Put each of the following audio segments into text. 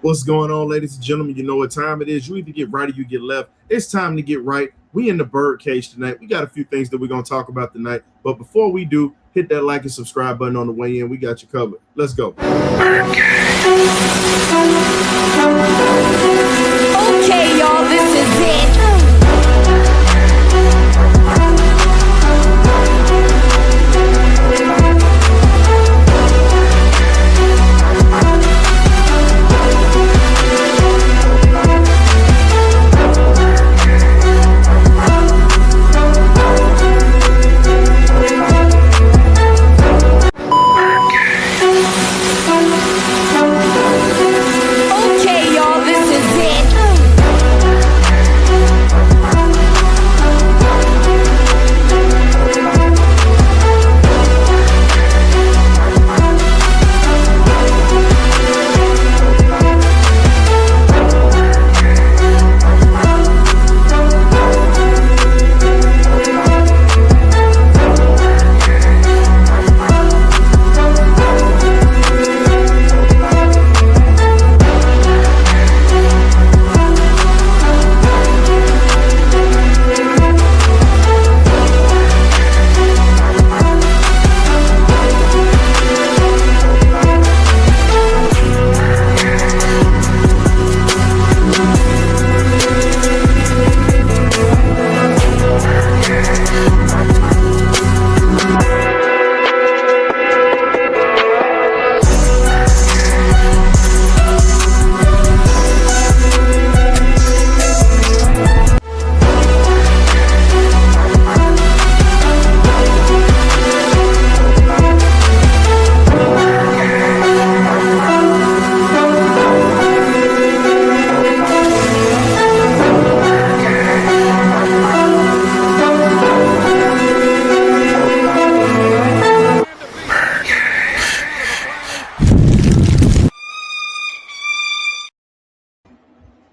What's going on, ladies and gentlemen? You know what time it is. You either get right or you get left. It's time to get right. We in the bird cage tonight. We got a few things that we're going to talk about tonight. But before we do, hit that like and subscribe button on the way in. We got you covered. Let's go. Okay, y'all, this is it.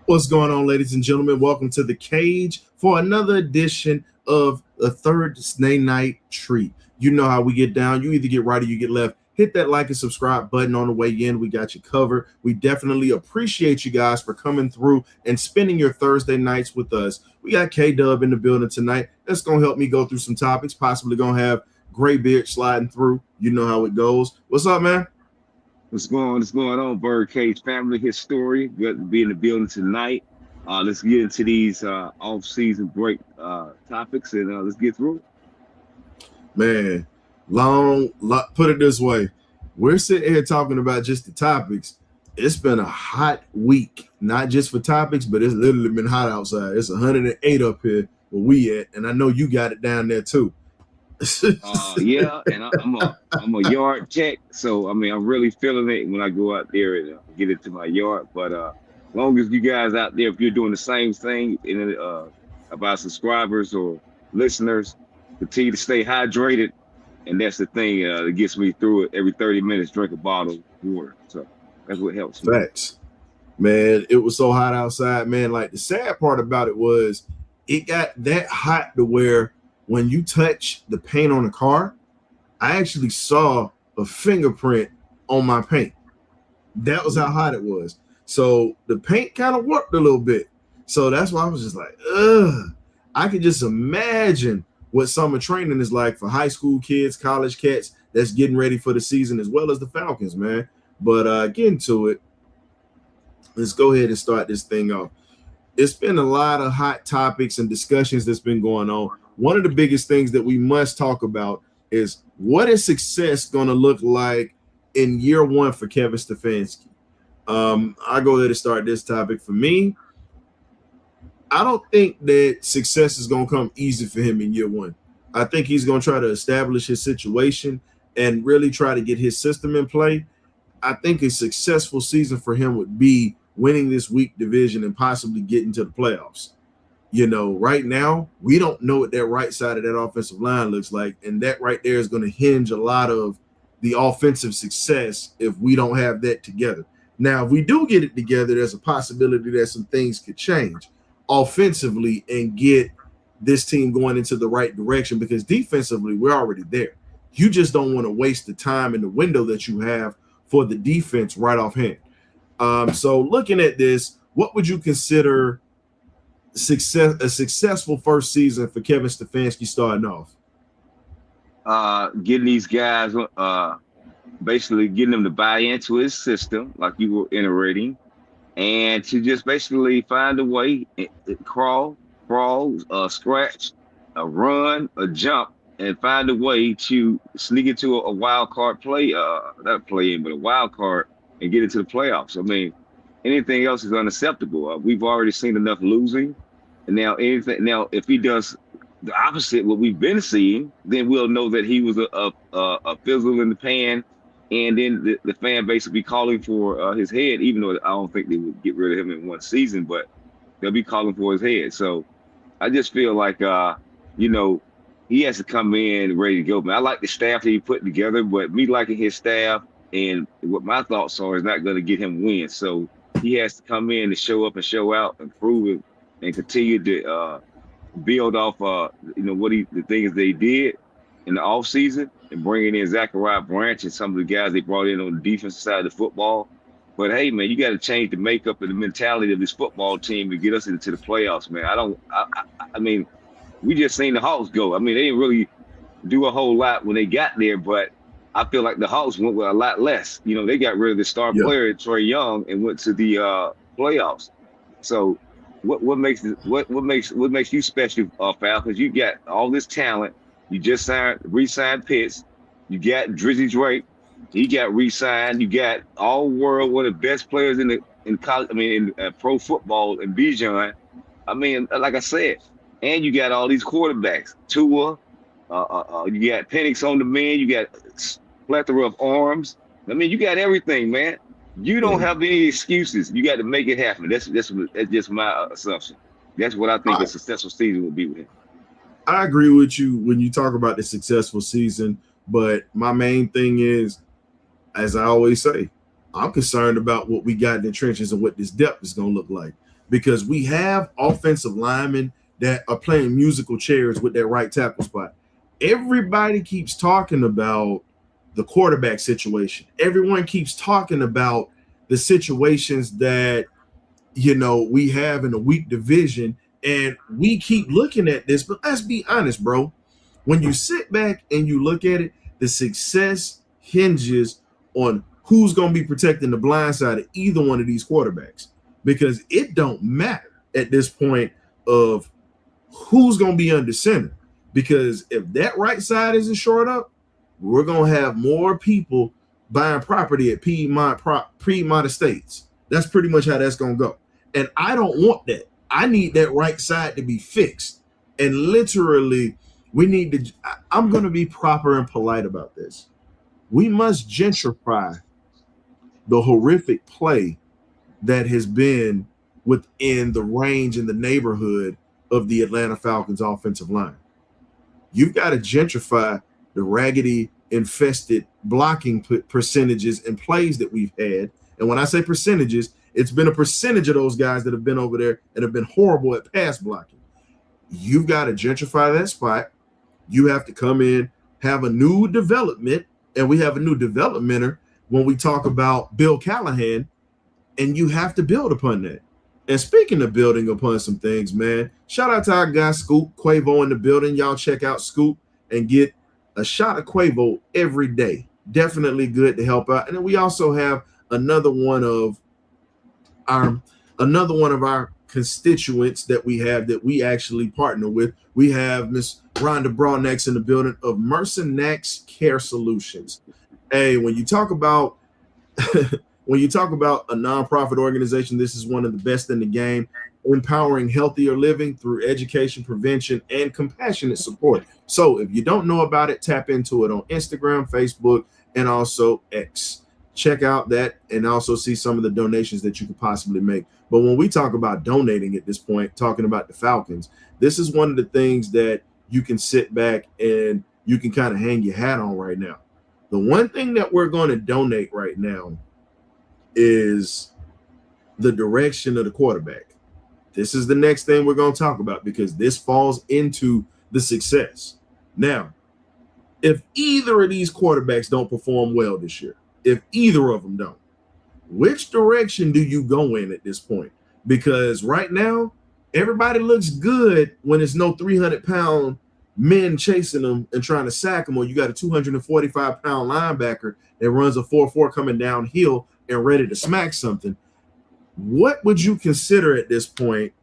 What's going on, ladies and gentlemen? Welcome to the cage for another edition of the Thursday night treat. You know how we get down. You either get right or you get left. Hit that like and subscribe button on the way in. We got you covered. We definitely appreciate you guys for coming through and spending your Thursday nights with us. We got K-Dub in the building tonight. That's going to help me go through some topics, possibly going to have Graybeard sliding through. You know how it goes. What's up, man? What's going on, Birdcage family? His story. Good to be in the building tonight. Let's get into these off-season break topics and let's get through it. Man, put it this way. We're sitting here talking about just the topics. It's been a hot week, not just for topics, but it's literally been hot outside. It's 108 up here where we at, and I know you got it down there too. Yeah, and I'm a yard tech, so I mean I'm really feeling it when I go out there and get into my yard. But as long as you guys out there, if you're doing the same thing about subscribers or listeners, continue to stay hydrated, and that's the thing that gets me through it. Every 30 minutes, drink a bottle of water. So that's what helps me. Facts, man. It was so hot outside, man. Like the sad part about it was, it got that hot to where, when you touch the paint on the car, I actually saw a fingerprint on my paint. That was how hot it was. So the paint kind of warped a little bit. So that's why I was just like, ugh. I could just imagine what summer training is like for high school kids, college cats that's getting ready for the season, as well as the Falcons, man. But getting to it, let's go ahead and start this thing off. It's been a lot of hot topics and discussions that's been going on. One of the biggest things that we must talk about is, what is success going to look like in year one for Kevin Stefanski? I'll go ahead and start this topic. For me, I don't think that success is going to come easy for him in year one. I think he's going to try to establish his situation and really try to get his system in play. I think a successful season for him would be winning this weak division and possibly getting to the playoffs. You know, right now, we don't know what that right side of that offensive line looks like. And that right there is going to hinge a lot of the offensive success if we don't have that together. Now, if we do get it together, there's a possibility that some things could change offensively and get this team going into the right direction, because defensively, we're already there. You just don't want to waste the time and the window that you have for the defense right offhand. So looking at this, what would you consider a successful first season for Kevin Stefanski starting off? Getting these guys, basically getting them to buy into his system, like you were iterating, and to just basically find a way, crawl, scratch, a run, a jump, and find a way to sneak into a wild card play, not play in, but a wild card, and get into the playoffs. I mean, anything else is unacceptable. We've already seen enough losing, and now if he does the opposite, what we've been seeing, then we'll know that he was a fizzle in the pan, and then the fan base will be calling for his head, even though I don't think they would get rid of him in one season, but they'll be calling for his head. So I just feel like, he has to come in ready to go. Man, I like the staff that he put together, but me liking his staff and what my thoughts are is not going to get him wins. So he has to come in and show up and show out and prove it and continue to build off, the things they did in the offseason and bringing in Zachariah Branch and some of the guys they brought in on the defensive side of the football. But hey, man, you got to change the makeup and the mentality of this football team to get us into the playoffs, man. I mean, we just seen the Hawks go. I mean, they didn't really do a whole lot when they got there, but I feel like the Hawks went with a lot less. They got rid of the star player, Trae Young, and went to the playoffs. So what makes you special, Falcons? You got all this talent. You just re-signed Pitts. You got Drizzy Drake. He got re-signed. You got all world, one of the best players in college. I mean, in pro football, and Bijan. I mean, like I said, and you got all these quarterbacks. Tua. You got Penix on the man. You got plethora of arms. I mean, you got everything, man. You don't have any excuses. You got to make it happen. That's just my assumption. That's what I think a successful season will be with him. I agree with you when you talk about the successful season, but my main thing is, as I always say, I'm concerned about what we got in the trenches and what this depth is going to look like, because we have offensive linemen that are playing musical chairs with their right tackle spot. Everybody keeps talking about the quarterback situation. Everyone keeps talking about the situations that, we have in a weak division. And we keep looking at this, but let's be honest, bro. When you sit back and you look at it, the success hinges on who's going to be protecting the blind side of either one of these quarterbacks, because it don't matter at this point of who's going to be under center, because if that right side isn't shored up, we're going to have more people buying property at Piedmont Estates. That's pretty much how that's going to go. And I don't want that. I need that right side to be fixed. And literally, I'm going to be proper and polite about this. We must gentrify the horrific play that has been within the range and the neighborhood of the Atlanta Falcons offensive line. You've got to gentrify the raggedy, infested blocking percentages and plays that we've had. And when I say percentages, it's been a percentage of those guys that have been over there and have been horrible at pass blocking. You've got to gentrify that spot. You have to come in, have a new development, and we have a new developmenter when we talk about Bill Callahan, and you have to build upon that. And speaking of building upon some things, man, shout out to our guy Scoop Quavo in the building. Y'all check out Scoop and get a shot of Quavo every day. Definitely good to help out. And then we also have another one of our constituents that we actually partner with. We have Miss Rhonda Brawnex in the building of Mercenax Care Solutions. Hey, when you talk about a nonprofit organization, this is one of the best in the game, empowering healthier living through education, prevention, and compassionate support. So if you don't know about it, tap into it on Instagram, Facebook, and also X. Check out that and also see some of the donations that you could possibly make. But when we talk about donating at this point, talking about the Falcons, this is one of the things that you can sit back and you can kind of hang your hat on right now. The one thing that we're going to donate right now is the direction of the quarterback. This is the next thing we're going to talk about, because this falls into the success. Now, if either of these quarterbacks don't perform well this year, if either of them don't, which direction do you go in at this point? Because right now, everybody looks good when it's no 300-pound men chasing them and trying to sack them, or you got a 245-pound linebacker that runs a 4.4 coming downhill and ready to smack something. What would you consider at this point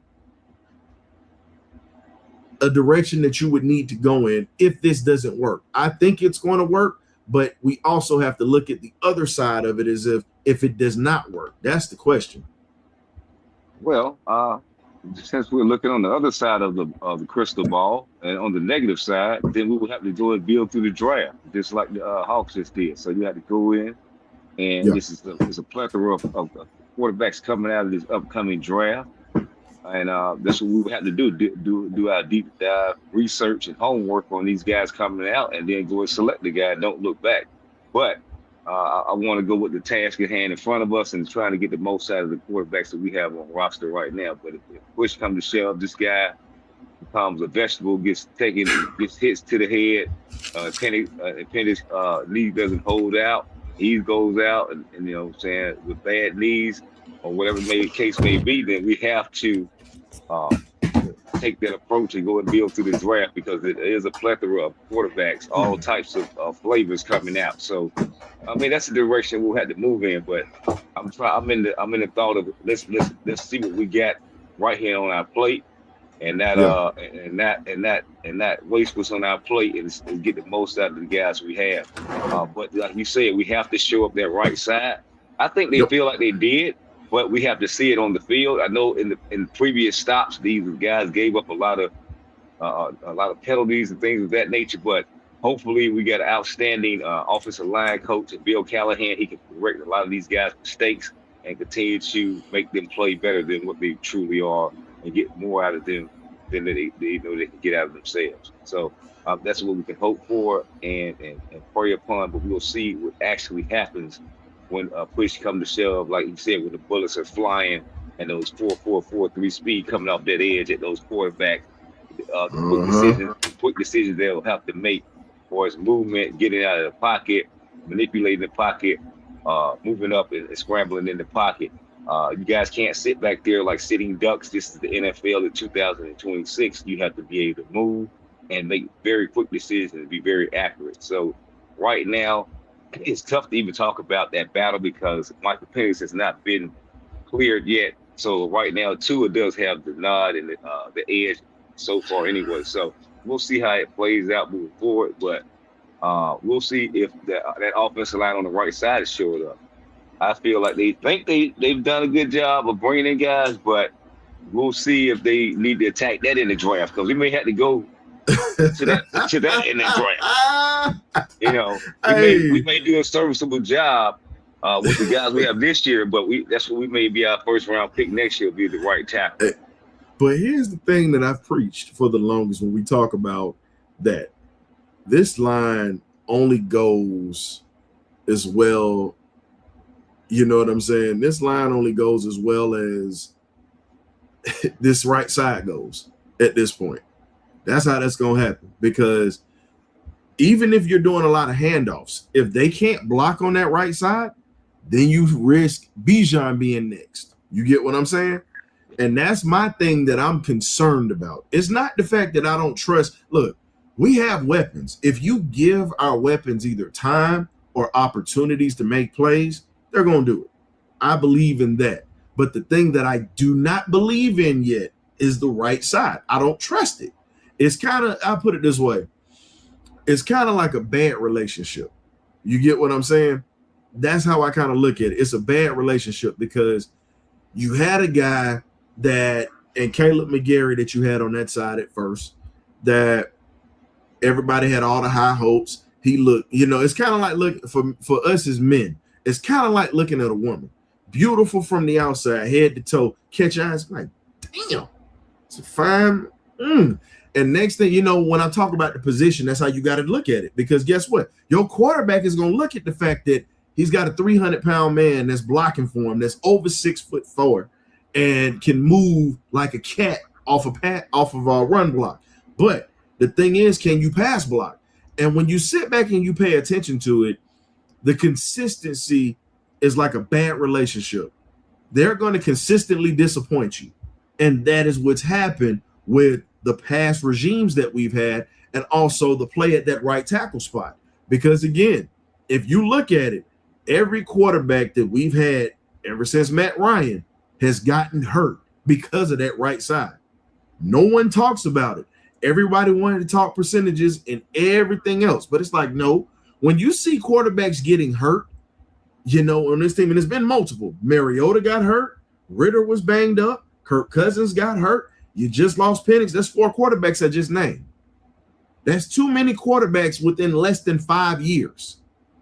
a direction that you would need to go in if this doesn't work? I think it's going to work, but we also have to look at the other side of it as if it does not work. That's the question. Well, since we're looking on the other side of the crystal ball, and on the negative side, then we would have to go and build through the draft, just like the Hawks just did. So you have to go in, and this is a plethora of quarterbacks coming out of this upcoming draft, and that's what we would have to do our deep dive research and homework on these guys coming out, and then go and select the guy. Don't look back. But I want to go with the task at hand in front of us and trying to get the most out of the quarterbacks that we have on roster right now. But if push comes to shove, this guy becomes a vegetable, gets hits to the head. Penix knee doesn't hold out. He goes out, and you know what I'm saying, with bad knees or whatever the case may be, then we have to take that approach and go and build through the draft, because it is a plethora of quarterbacks, all types of flavors coming out. So, I mean, that's the direction we'll have to move in. But I'm in the thought of let's see what we got right here on our plate, and that waste what's on our plate and get the most out of the guys we have. But like you said, we have to show up that right side. I think they feel like they did, but we have to see it on the field. I know in previous stops, these guys gave up a lot of penalties and things of that nature. But hopefully, we got an outstanding offensive line coach, and Bill Callahan. He can correct a lot of these guys' mistakes and continue to make them play better than what they truly are, and get more out of them than they know they can get out of themselves. So that's what we can hope for and pray upon. But we'll see what actually happens when push comes to shove, like you said, when the bullets are flying and those 4.4, 4.3 speed coming off that edge at those quarterbacks, quick decisions they'll have to make for his movement, getting out of the pocket, manipulating the pocket, moving up and scrambling in the pocket. You guys can't sit back there like sitting ducks. This is the NFL in 2026. You have to be able to move and make very quick decisions and be very accurate. So right now, it's tough to even talk about that battle because Michael Penix has not been cleared yet. So right now, Tua does have the nod and the edge so far anyway. So we'll see how it plays out moving forward. But we'll see if that offensive line on the right side is showing up. I feel like they think they've done a good job of bringing in guys, but we'll see if they need to attack that in the draft, because we may have to go to that in the draft. You know, we may do a serviceable job with the guys we have this year, but that's what we may be our first round pick next year, will be the right tackle. But here's the thing that I've preached for the longest when we talk about that. This line only goes as well. You know what I'm saying? This line only goes as well as this right side goes at this point. That's how that's going to happen, because even if you're doing a lot of handoffs, if they can't block on that right side, then you risk Bijan being next. You get what I'm saying? And that's my thing that I'm concerned about. It's not the fact that I don't trust. Look, we have weapons. If you give our weapons either time or opportunities to make plays, they're going to do it. I believe in that. But the thing that I do not believe in yet is the right side. I don't trust it. It's kind of, I'll put it this way. It's kind of like a bad relationship. You get what I'm saying? That's how I kind of look at it. It's a bad relationship because you had a guy that, and Caleb McGarry that you had on that side at first, that everybody had all the high hopes. He looked, it's kind of like looking for us as men. It's kind of like looking at a woman, beautiful from the outside, head to toe, catch eyes, like, damn, it's a fine. And next thing you know, when I talk about the position, that's how you got to look at it. Because guess what? Your quarterback is going to look at the fact that he's got a 300-pound man that's blocking for him, that's over 6'4", and can move like a cat off of a run block. But the thing is, can you pass block? And when you sit back and you pay attention to it, the consistency is like a bad relationship. They're going to consistently disappoint you. And that is what's happened with the past regimes that we've had, and also the play at that right tackle spot. Because again, if you look at it, every quarterback that we've had ever since Matt Ryan has gotten hurt because of that right side. No one talks about it. Everybody wanted to talk percentages and everything else, but it's like, no, when you see quarterbacks getting hurt, you know, on this team, and it's been multiple. Mariota got hurt. Ritter was banged up. Kirk Cousins got hurt. You just lost Penix. That's 4 quarterbacks I just named. That's too many quarterbacks within less than 5 years.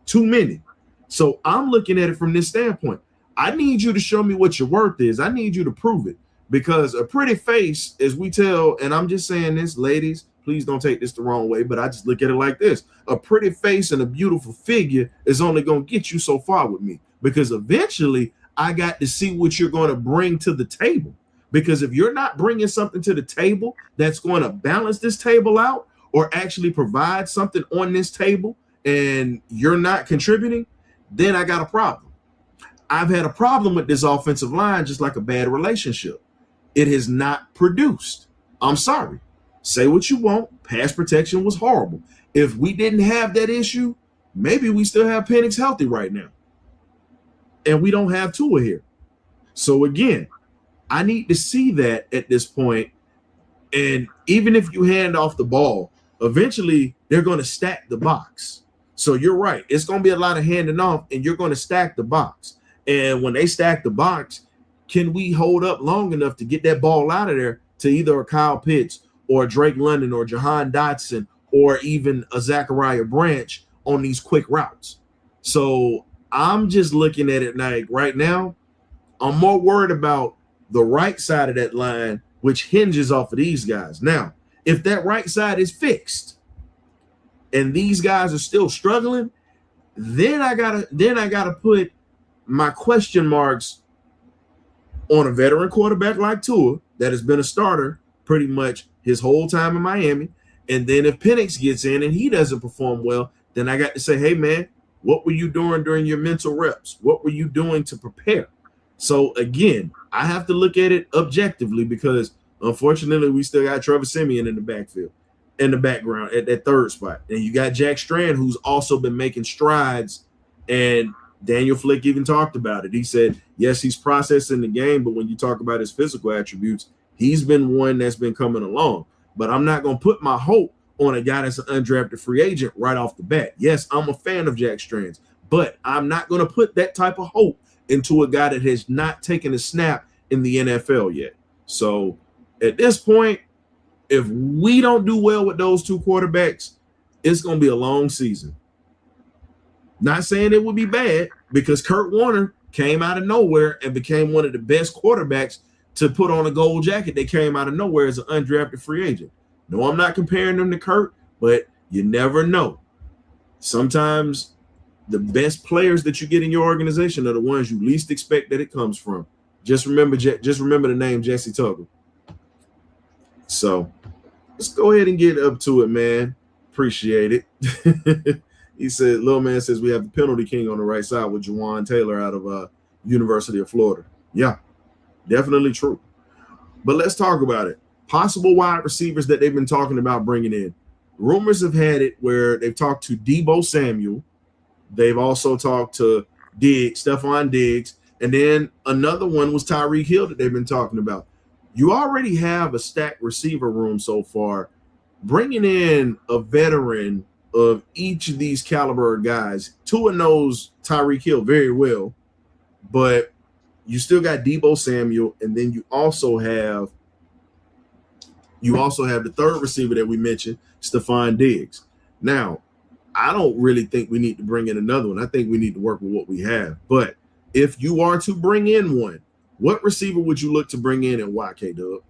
Too many. So I'm looking at it from this standpoint. I need you to show me what your worth is. I need you to prove it, because a pretty face, as we tell, and I'm just saying this, ladies, please don't take this the wrong way, but I just look at it like this. A pretty face and a beautiful figure is only going to get you so far with me, because eventually I got to see what you're going to bring to the table. Because if you're not bringing something to the table that's going to balance this table out or actually provide something on this table, and you're not contributing, then I got a problem. I've had a problem with this offensive line, just like a bad relationship. It has not produced. I'm sorry. Say what you want. Pass protection was horrible. If we didn't have that issue, maybe we still have Penix healthy right now. And we don't have Tua here. So again, I need to see that at this point. And even if you hand off the ball, eventually they're going to stack the box. So you're right. It's going to be a lot of handing off, and you're going to stack the box. And when they stack the box, can we hold up long enough to get that ball out of there to either a Kyle Pitts or Drake London or Jahan Dotson or even a Zachariah Branch on these quick routes? So I'm just looking at it like right now, I'm more worried about the right side of that line, which hinges off of these guys. Now, if that right side is fixed and these guys are still struggling, then I gotta put my question marks on a veteran quarterback like Tua that has been a starter pretty much his whole time in Miami. And then if Penix gets in and he doesn't perform well, then I got to say, hey, man, what were you doing during your mental reps? What were you doing to prepare? So, again, I have to look at it objectively, because, unfortunately, we still got Trevor Siemian in the backfield, in the background at that third spot. And you got Jack Strand, who's also been making strides, and Daniel Flick even talked about it. He said, yes, he's processing the game, but when you talk about his physical attributes, he's been one that's been coming along. But I'm not going to put my hope on a guy that's an undrafted free agent right off the bat. Yes, I'm a fan of Jack Strands, but I'm not going to put that type of hope into a guy that has not taken a snap in the NFL yet. So at this point, if we don't do well with those 2 quarterbacks, it's going to be a long season. Not saying it would be bad, because Kurt Warner came out of nowhere and became one of the best quarterbacks to put on a gold jacket. They came out of nowhere as an undrafted free agent. No, I'm not comparing them to Kurt, but you never know. Sometimes the best players that you get in your organization are the ones you least expect that it comes from. Just remember the name Jesse Tuggle. So let's go ahead and get up to it, man. Appreciate it. He said, Lil Man says we have the penalty king on the right side with Juwan Taylor out of University of Florida. Yeah, definitely true. But let's talk about it. Possible wide receivers that they've been talking about bringing in. Rumors have had it where they've talked to Deebo Samuel. They've also talked to Stephon Diggs. And then another one was Tyreek Hill that they've been talking about. You already have a stacked receiver room so far. Bringing in a veteran of each of these caliber guys, Tua knows Tyreek Hill very well, but you still got Deebo Samuel, and then you also have the third receiver that we mentioned, Stephon Diggs. Now, I don't really think we need to bring in another one. I think we need to work with what we have. But if you are to bring in one, what receiver would you look to bring in and why, K-Dub?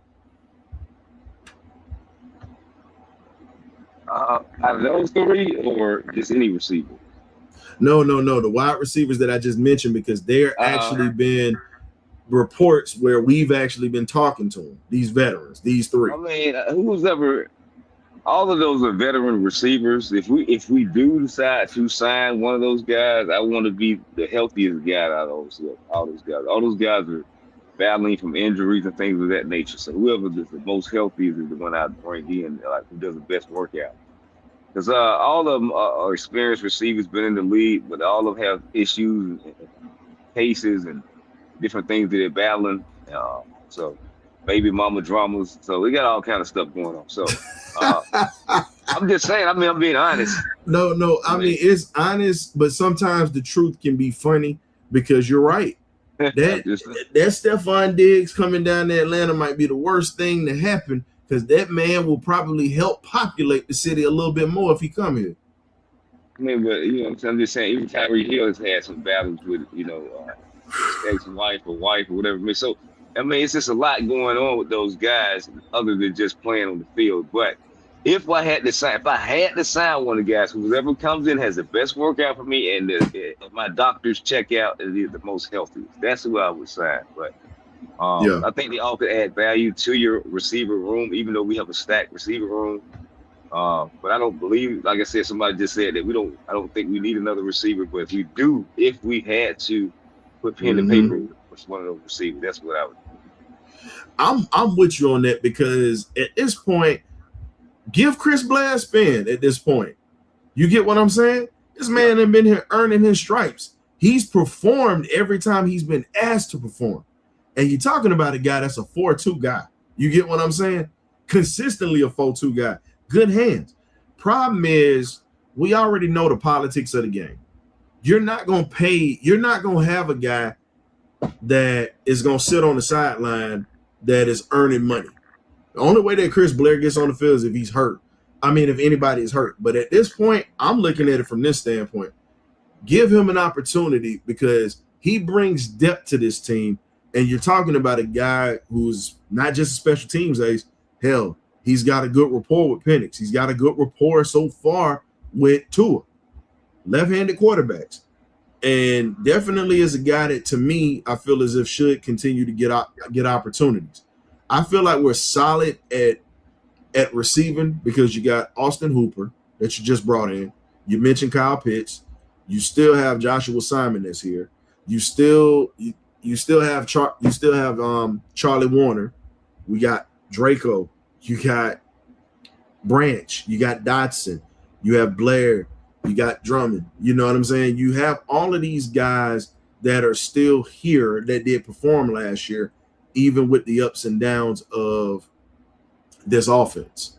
Out of those 3, or just any receiver? No. The wide receivers that I just mentioned, because there actually been reports where we've actually been talking to them, these veterans, these 3. I mean, who's ever all of those are veteran receivers. If we do decide to sign one of those guys, I want to be the healthiest guy out of all those guys. All those guys are battling from injuries and things of that nature. So whoever is the most healthy is the one I'd bring in, like who does the best workout. Because all of them are experienced receivers, been in the league, but all of them have issues and cases and different things that they're battling. So baby mama dramas. So we got all kind of stuff going on. So I'm just saying, I'm being honest. No, I mean, it's honest, but sometimes the truth can be funny because you're right. That Stephon Diggs coming down to Atlanta might be the worst thing to happen because that man will probably help populate the city a little bit more if he come here. I mean, but I'm just saying, even Tyreek Hill has had some battles with, ex-wife or wife or whatever. So, I mean, it's just a lot going on with those guys other than just playing on the field. But if I had to sign one of the guys, whoever comes in has the best workout for me and my doctor's checkout is the most healthy, that's who I would sign. But I think they all could add value to your receiver room, even though we have a stacked receiver room. But I don't believe, like I said, somebody just said that I don't think we need another receiver. But if we had to put pen to paper with one of those receivers, that's what I would do. I'm with you on that because at this point, give Chris Blair a spin at this point. You get what I'm saying? This man has been here earning his stripes. He's performed every time he's been asked to perform. And you're talking about a guy that's a 4-2 guy. You get what I'm saying? Consistently a 4-2 guy. Good hands. Problem is, we already know the politics of the game. You're not going to have a guy that is going to sit on the sideline that is earning money. The only way that Chris Blair gets on the field is if he's hurt. I mean, if anybody is hurt. But at this point, I'm looking at it from this standpoint. Give him an opportunity because he brings depth to this team. And you're talking about a guy who's not just a special teams ace. Hell, he's got a good rapport with Penix. He's got a good rapport so far with Tua, left-handed quarterbacks. And definitely is a guy that, to me, I feel as if should continue to get opportunities. I feel like we're solid at receiving because you got Austin Hooper that you just brought in. You mentioned Kyle Pitts. You still have Joshua Simon that's here. You still have Charlie Warner. We got Draco. You got Branch. You got Dotson. You have Blair. You got Drummond. You know what I'm saying? You have all of these guys that are still here that did perform last year, even with the ups and downs of this offense.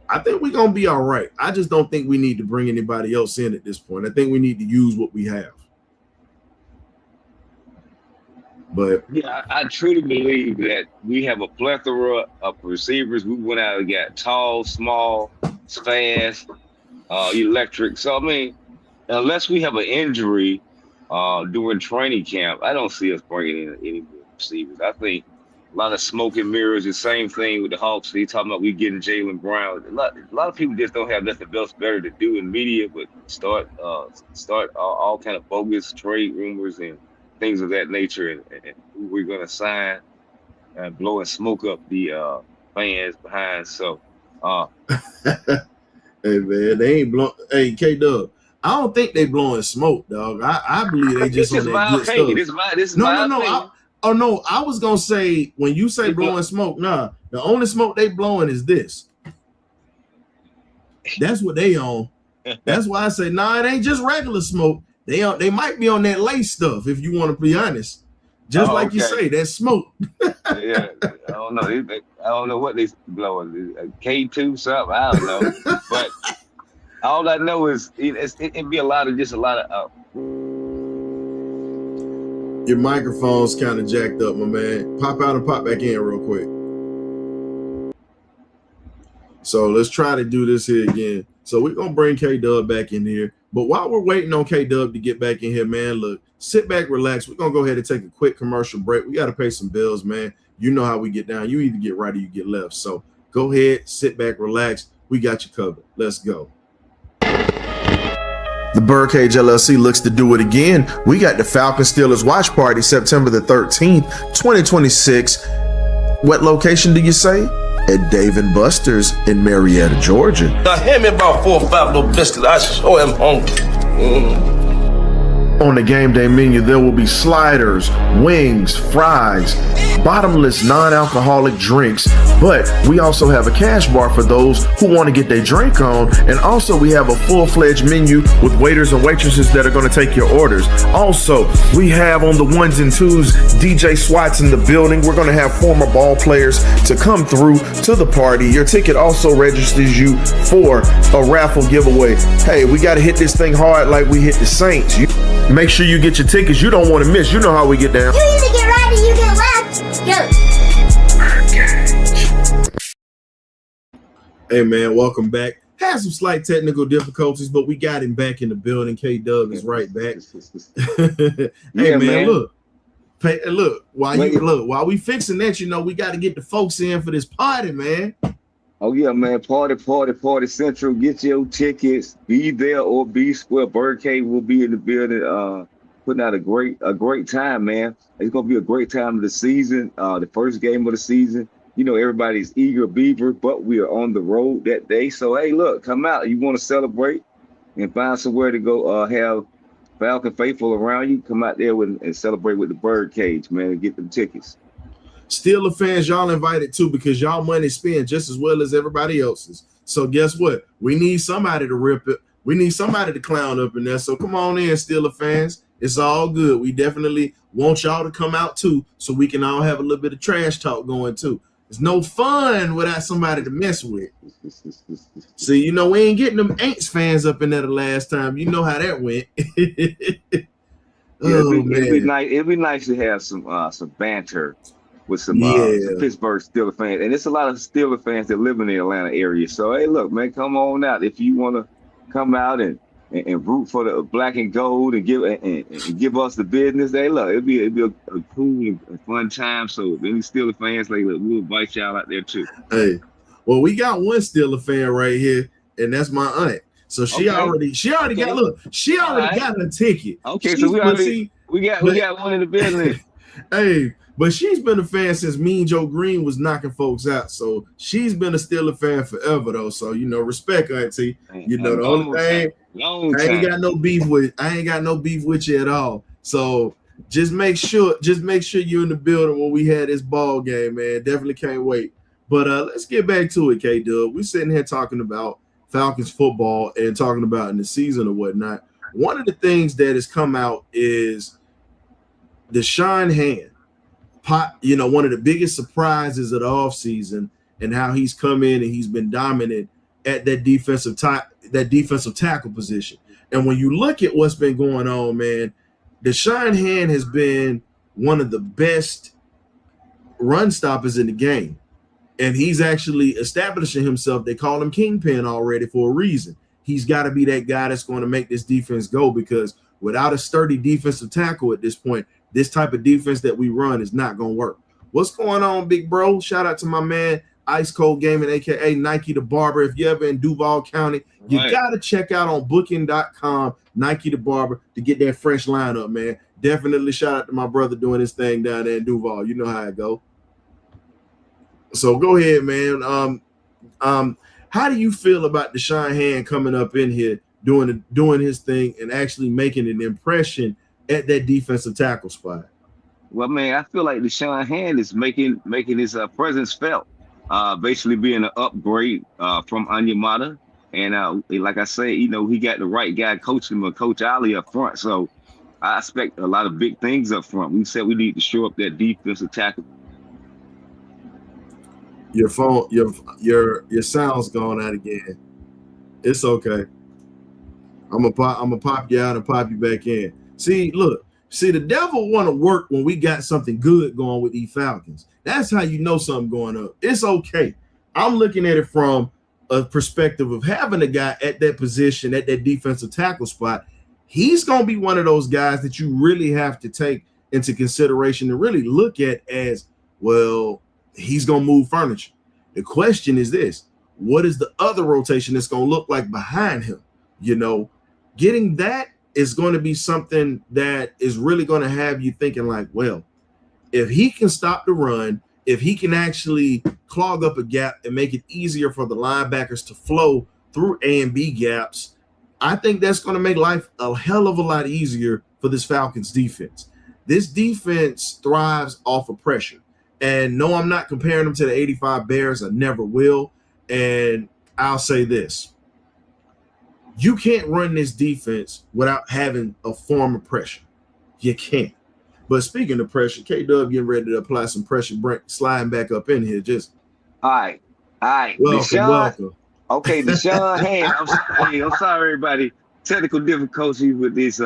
I think we're going to be all right. I just don't think we need to bring anybody else in at this point. I think we need to use what we have. But yeah, I truly believe that we have a plethora of receivers. We went out and got tall, small, fast, electric. So, I mean, unless we have an injury during training camp, I don't see us bringing in any more receivers. I think a lot of smoke and mirrors. The same thing with the Hawks. They talking about we getting Jaylen Brown. A lot of people just don't have nothing else better to do in media but start all kind of bogus trade rumors and things of that nature, and who we're going to sign and blowing smoke up the fans behind. So, hey man, they ain't blowing. Hey, K-Dub, I don't think they blowing smoke, dog. I believe they just on that good stuff. This is my opinion. No, I was gonna say when you say blowing smoke, nah, the only smoke they blowing is this. That's what they on. That's why I say, nah, it ain't just regular smoke. They might be on that lace stuff, if you want to be honest. Just like you say, that smoke. Yeah, I don't know. I don't know what they blowing. K2 something. I don't know. But all I know is it'd be a lot of. Your microphone's kind of jacked up, my man. Pop out and pop back in real quick. So let's try to do this here again. So we're gonna bring K-Dub back in here. But while we're waiting on K-Dub to get back in here, man, look, sit back, relax. We're going to go ahead and take a quick commercial break. We got to pay some bills, man. You know how we get down. You either get right or you get left. So go ahead, sit back, relax. We got you covered. Let's go. The BirdCageLLC looks to do it again. We got the Falcons Steelers watch party September the 13th, 2026. What location do you say? at Dave & Buster's in Marietta, Georgia. Now hand me about 4 or 5 little biscuits. I sure am hungry. On the game day menu, there will be sliders, wings, fries, bottomless non-alcoholic drinks, but we also have a cash bar for those who want to get their drink on, and also we have a full-fledged menu with waiters and waitresses that are going to take your orders. Also, we have on the ones and twos DJ Swats in the building. We're going to have former ball players to come through to the party. Your ticket also registers you for a raffle giveaway. Hey, we got to hit this thing hard like we hit the Saints. Make sure you get your tickets. You don't want to miss. You know how we get down. You either get right or you get left. Go. Hey, man, welcome back. Had some slight technical difficulties, but we got him back in the building. K-Dub is right back. Hey, man, look. While we fixing that, you know, we got to get the folks in for this party, man. Oh yeah, man! Party central. Get your tickets. Be there or be square. Birdcage will be in the building, putting out a great time, man. It's gonna be a great time of the season. The first game of the season. You know, everybody's eager beaver, but we are on the road that day. So hey, look, come out. You want to celebrate and find somewhere to go. Have Falcon faithful around you. Come out there and celebrate with the Birdcage, man, and get them tickets. Steeler fans, y'all invited too, because y'all money spent just as well as everybody else's. So guess what? We need somebody to rip it. We need somebody to clown up in there. So come on in, Steeler fans. It's all good. We definitely want y'all to come out too, so we can all have a little bit of trash talk going too. It's no fun without somebody to mess with. See, you know, we ain't getting them Aints fans up in there the last time. You know how that went. It'd be nice to have some banter with some Pittsburgh Steelers fans. And it's a lot of Steelers fans that live in the Atlanta area. So, hey, look, man, come on out. If you want to come out and root for the black and gold and give us the business, hey, look, it'll be a cool and fun time. So, if any Steelers fans, like, look, we'll invite y'all out there, too. Hey, well, we got one Steelers fan right here, and that's my aunt. So, she already got her ticket. Okay, so we got one in the business. Hey, but she's been a fan since Mean Joe Green was knocking folks out. So she's been a Steelers fan forever, though. So, you know, respect, auntie. You know, the only thing I ain't got no beef with you at all. So just make sure you're in the building when we had this ball game, man. Definitely can't wait. But let's get back to it, K-Dub. We're sitting here talking about Falcons football and talking about in the season or whatnot. One of the things that has come out is Deshaun Hand. You know, one of the biggest surprises of the offseason and how he's come in and he's been dominant at that defensive tackle position. And when you look at what's been going on, man, Deshaun Hand has been one of the best run stoppers in the game. And he's actually establishing himself. They call him Kingpin already for a reason. He's got to be that guy that's going to make this defense go, because without a sturdy defensive tackle at this point, this type of defense that we run is not going to work. What's going on, big bro? Shout out to my man, Ice Cold Gaming, a.k.a. Nike the Barber. If you're ever in Duval County, you got to check out on booking.com, Nike the Barber, to get that fresh lineup, man. Definitely shout out to my brother doing his thing down there in Duval. You know how it go. So go ahead, man. How do you feel about Deshaun Hand coming up in here, doing his thing and actually making an impression at that defensive tackle spot? Well, man, I feel like Deshaun Hand is making his presence felt, basically being an upgrade from Onyemata. And like I say, you know, he got the right guy coaching him, Coach Ali up front. So I expect a lot of big things up front. We said we need to show up that defensive tackle. Your phone, your sound's going out again. It's okay. I'm gonna pop you out and pop you back in. See, the devil want to work when we got something good going with these Falcons. That's how you know something going up. It's okay. I'm looking at it from a perspective of having a guy at that position, at that defensive tackle spot. He's going to be one of those guys that you really have to take into consideration and really look at as, well, he's going to move furniture. The question is this: what is the other rotation that's going to look like behind him? You know, getting that is going to be something that is really going to have you thinking like, well, if he can stop the run, if he can actually clog up a gap and make it easier for the linebackers to flow through A and B gaps, I think that's going to make life a hell of a lot easier for this Falcons defense. This defense thrives off of pressure. And no, I'm not comparing them to the 85 Bears. I never will. And I'll say this. You can't run this defense without having a form of pressure. You can't. But speaking of pressure, K-Dub getting ready to apply some pressure, sliding back up in here. Just all right. Welcome. Okay, Deshaun Hand. I'm sorry, everybody. Technical difficulties with this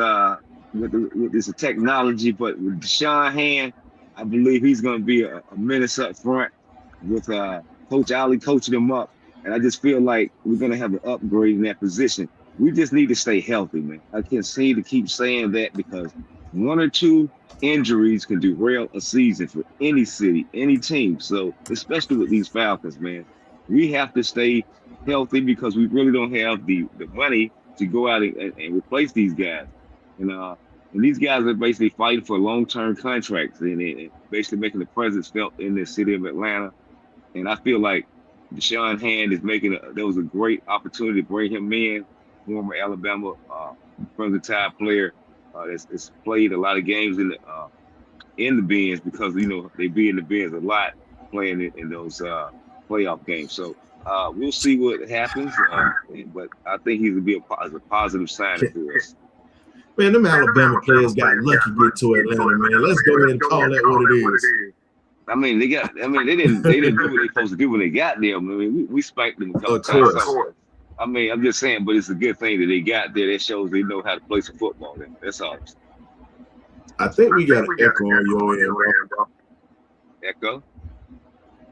with this technology, but with Deshaun Hand, I believe he's going to be a menace up front with Coach Ali coaching him up, and I just feel like we're going to have an upgrade in that position. We just need to stay healthy, man. I can't seem to keep saying that because one or two injuries can derail a season for any city, any team. So especially with these Falcons, man, we have to stay healthy because we really don't have the money to go out and replace these guys. And these guys are basically fighting for long-term contracts and basically making the presence felt in the city of Atlanta. And I feel like Deshaun Hand is there was a great opportunity to bring him in, former Alabama versatile player that's played a lot of games in the Benz because, they be in the Benz a lot playing in those playoff games. So we'll see what happens, but I think he's going to be a positive sign for us. Man, them Alabama players got lucky to get to Atlanta, man. Let's go ahead and call that what it is. I mean, they didn't do what they supposed to do when they got there. I mean, we spanked them a couple times. So, I mean, I'm just saying, but it's a good thing that they got there. That shows they know how to play some football. That's all. I think we got an echo on your end, bro. Echo?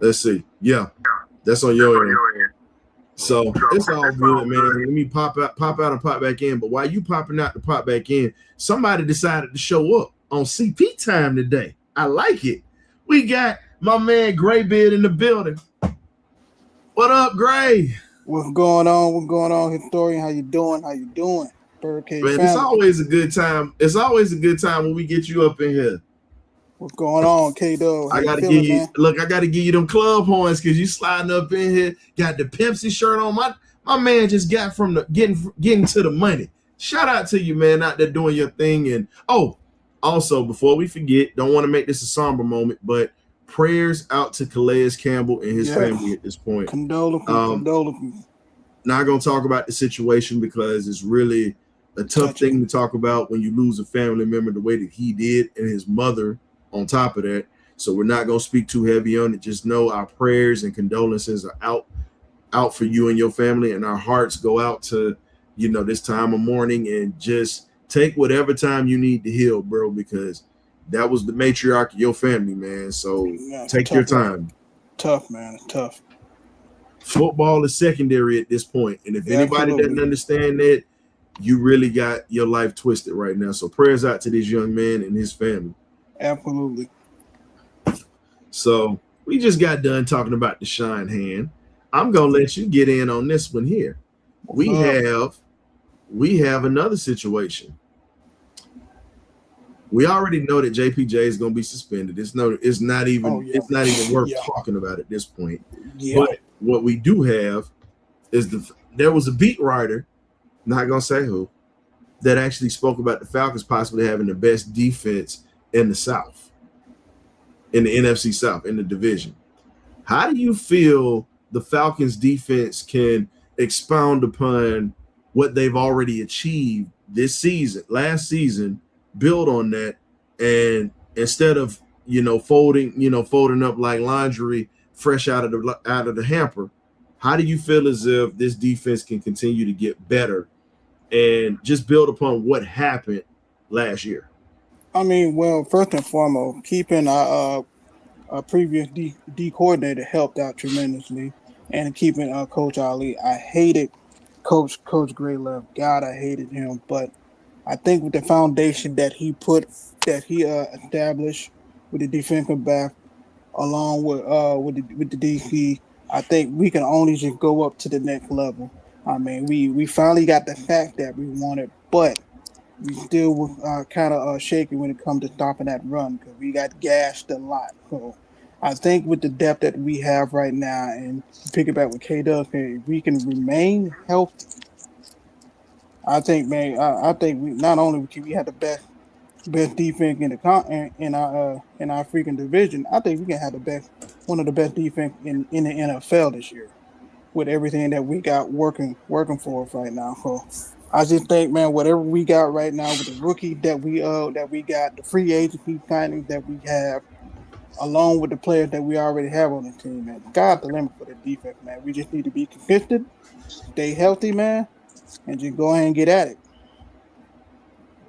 Let's see. Yeah, that's on your end. So it's all good, man. Let me pop out and pop back in. But while you popping out to pop back in, somebody decided to show up on CP time today. I like it. We got my man Graybeard in the building. What up, Gray? What's going on, historian? How you doing? BirdCage Man, it's always a good time. It's always a good time when we get you up in here. What's going on, K-Dub? I gotta give you them club horns because you sliding up in here. Got the Pepsi shirt on. My man just got from the getting to the money. Shout out to you, man, out there doing your thing. And also before we forget, don't want to make this a somber moment, but prayers out to Calais Campbell and his family at this point. Condolence. Not gonna talk about the situation because it's really a tough thing to talk about when you lose a family member the way that he did, and his mother on top of that. So we're not going to speak too heavy on it. Just know our prayers and condolences are out for you and your family, and our hearts go out to, this time of mourning, and just take whatever time you need to heal, bro, because that was the matriarch of your family, man. So take your time. Tough, man. Tough. Football is secondary at this point. And if anybody doesn't understand that, you really got your life twisted right now. So prayers out to this young man and his family. Absolutely. So we just got done talking about the Deshaun Hand. I'm gonna let you get in on this one here. We have another situation. We already know that JPJ is gonna be suspended. It's not even worth talking about at this point. Yeah. But what we do have is there was a beat writer, not gonna say who, that actually spoke about the Falcons possibly having the best defense in the South, in the NFC South, in the division. How do you feel the Falcons defense can expound upon what they've already achieved this season, last season, build on that, and instead of folding up like laundry fresh out of the hamper, how do you feel as if this defense can continue to get better and just build upon what happened last year? I mean, well, first and foremost, keeping our previous D coordinator helped out tremendously, and keeping Coach Ali. I hated Coach Gray left. God, I hated him. But I think with the foundation that he established with the defensive back, along with the DC, I think we can only just go up to the next level. I mean, we finally got the fact that we wanted, but we still were kind of shaky when it comes to stopping that run because we got gashed a lot. So I think with the depth that we have right now, and pick it back with K-Dub, if we can remain healthy, I think, man, I think we not only can we have the best defense in the in our freaking division, I think we can have the best one of the best defense in the NFL this year with everything that we got working for us right now. So I just think, man, whatever we got right now with the rookie that we got, the free agency signings that we have, along with the players that we already have on the team, man. God's the limit for the defense, man. We just need to be consistent, stay healthy, man, and just go ahead and get at it.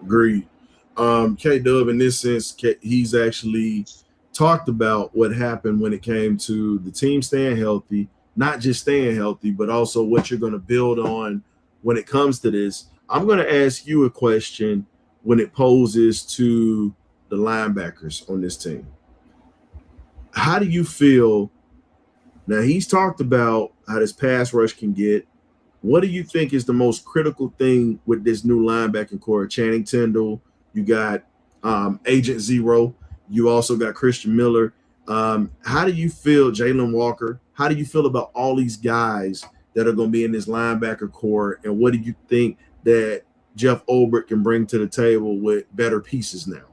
Agreed. K-Dub, in this sense, he's actually talked about what happened when it came to the team staying healthy, not just staying healthy, but also what you're going to build on when it comes to this. I'm going to ask you a question when it poses to the linebackers on this team. How do you feel? Now, he's talked about how this pass rush can get. What do you think is the most critical thing with this new linebacking core? Channing Tindall, you got Agent Zero, you also got Christian Miller. How do you feel, Jalen Walker? How do you feel about all these guys that are going to be in this linebacker core? And what do you think that Jeff Ulbrich can bring to the table with better pieces now?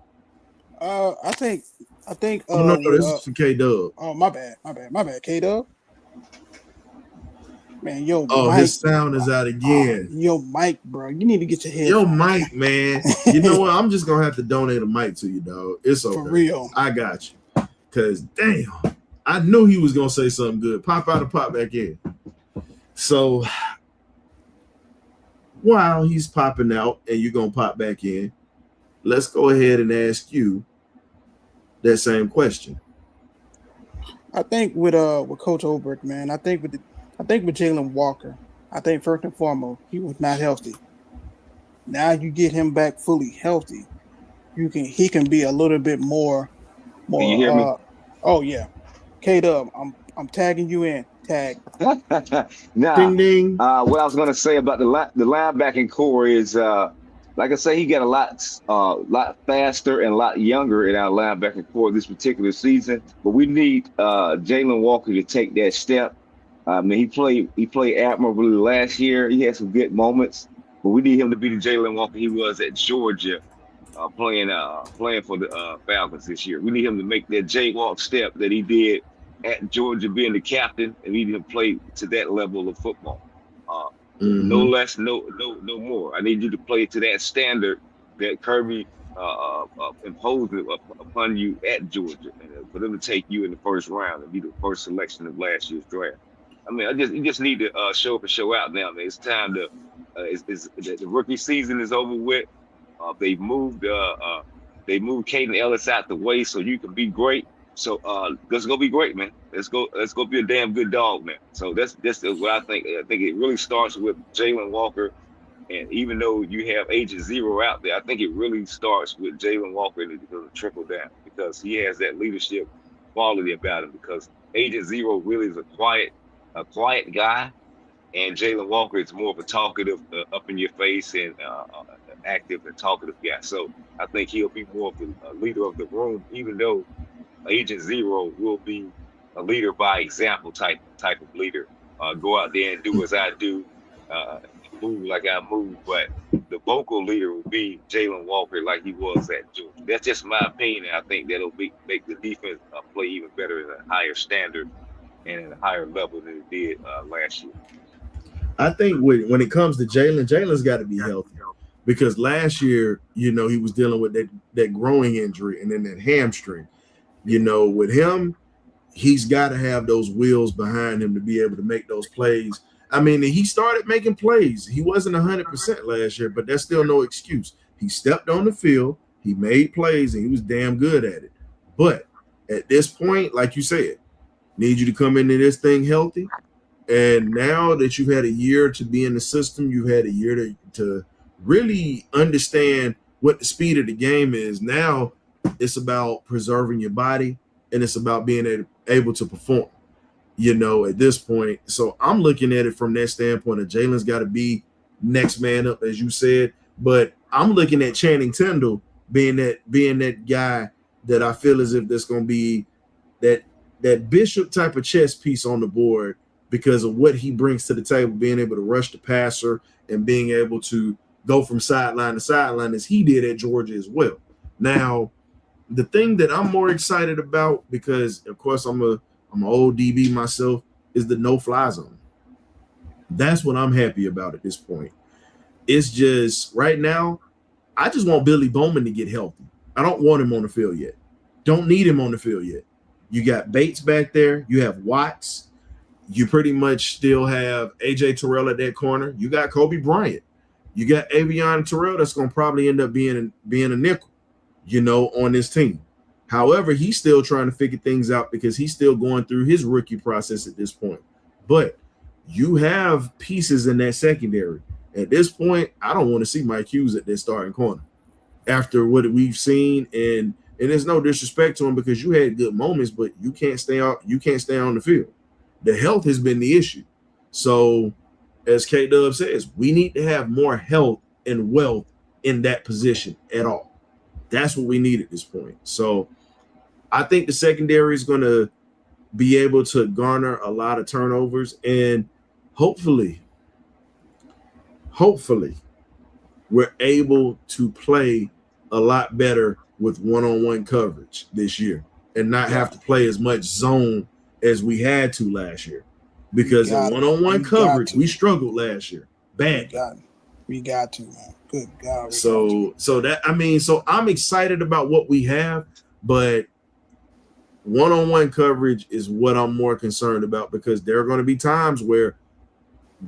I think. No, this is for K-Dub. Oh, my bad, K-Dub. Man, yo, oh, Mike, his sound is out again. Yo, Mike, bro, you need to get your head. Yo, Mike, man. You know what? I'm just gonna have to donate a mic to you, dog. It's okay. For real. I got you. Cause damn, I knew he was gonna say something good. Pop out and pop back in. So while he's popping out and you're gonna pop back in, let's go ahead and ask you that same question. I think with Coach Ulbrich, man, I think with Jalen Walker, I think first and foremost, he was not healthy. Now you get him back fully healthy, he can be a little bit more. Can you hear me? Oh yeah, K-Dub, I'm tagging you in. Tag. Nah. Ding ding. What I was gonna say about the linebacking core is, like I say, he got a lot faster and a lot younger in our linebacking core this particular season. But we need Jalen Walker to take that step. I mean, he played admirably last year. He had some good moments, but we need him to be the Jalen Walker he was at Georgia, playing for the Falcons this year. We need him to make that J-walk step that he did at Georgia, being the captain, and we need him to play to that level of football. No less, no more. I need you to play to that standard that Kirby imposed upon you at Georgia, and for them to take you in the first round and be the first selection of last year's draft. I mean, you just need to show up and show out now, man. It's time to. The rookie season is over with. They moved Caden Ellis out the way so you can be great. So let's go be great, man. Let's go be a damn good dog, man. So that's what I think. I think it really starts with Jalen Walker, and even though you have Agent Zero out there, I think it really starts with Jalen Walker and it'll trickle down because he has that leadership quality about him. Because Agent Zero really is a quiet guy, and Jalen Walker is more of a talkative, up in your face and active and talkative guy. So I think he'll be more of a leader of the room, even though Agent Zero will be a leader by example type of leader. Go out there and do as I do, move like I move. But the vocal leader will be Jalen Walker, like he was at Georgia. That's just my opinion, and I think that'll make the defense play even better at a higher standard and at a higher level than it did last year. I think when it comes to Jalen's got to be healthy because last year, he was dealing with that growing injury and then that hamstring. With him, he's got to have those wheels behind him to be able to make those plays. I mean, he started making plays. He wasn't 100% last year, but that's still no excuse. He stepped on the field, he made plays, and he was damn good at it. But at this point, like you said, need you to come into this thing healthy. And now that you've had a year to be in the system, you've had a year to really understand what the speed of the game is. Now it's about preserving your body and it's about being able to perform, at this point. So I'm looking at it from that standpoint of Jalen's got to be next man up, as you said. But I'm looking at Channing Tindall being that guy that I feel as if there's going to be that Bishop type of chess piece on the board because of what he brings to the table, being able to rush the passer and being able to go from sideline to sideline as he did at Georgia as well. Now, the thing that I'm more excited about, because of course I'm an old DB myself, is the no-fly zone. That's what I'm happy about at this point. It's just right now, I just want Billy Bowman to get healthy. I don't want him on the field yet. Don't need him on the field yet. You got Bates back there. You have Watts. You pretty much still have A.J. Terrell at that corner. You got Kobe Bryant. You got Avion Terrell that's going to probably end up being a nickel, on this team. However, he's still trying to figure things out because he's still going through his rookie process at this point. But you have pieces in that secondary. At this point, I don't want to see Mike Hughes at that starting corner after what we've seen. And there's no disrespect to him because you had good moments, but you can't stay on the field. The health has been the issue. So, as K-Dub says, we need to have more health and wealth in that position at all. That's what we need at this point. So, I think the secondary is going to be able to garner a lot of turnovers, and hopefully, we're able to play a lot better with one-on-one coverage this year and not have to play as much zone as we had to last year, because in one-on-one coverage we struggled last year bad. We got to, man. Good God. So I'm excited about what we have, but one-on-one coverage is what I'm more concerned about, because there are going to be times where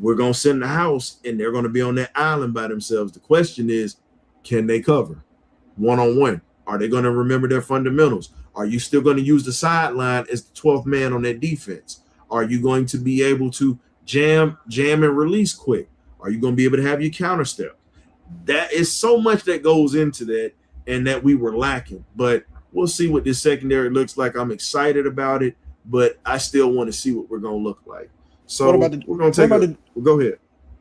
we're going to sit in the house and they're going to be on that island by themselves. The question is, can they cover one-on-one? Are they going to remember their fundamentals? Are you still going to use the sideline as the 12th man on that defense? Are you going to be able to jam and release quick? Are you going to be able to have your counter step? That is so much that goes into that, and that we were lacking. But we'll see what this secondary looks like. I'm excited about it, but I still want to see what we're going to look like. So we're going to take go ahead.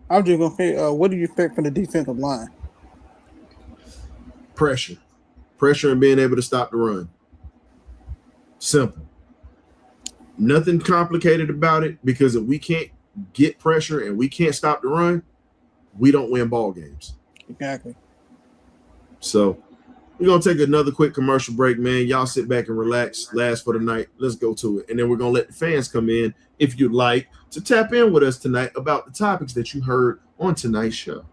I'm just going to say, what do you expect from the defensive line? Pressure and being able to stop the run. Simple. Nothing complicated about it, because if we can't get pressure and we can't stop the run, we don't win ball games. Exactly. So we're going to take another quick commercial break, man. Y'all sit back and relax. Last for the night. Let's go to it. And then we're going to let the fans come in, if you'd like, to tap in with us tonight about the topics that you heard on tonight's show.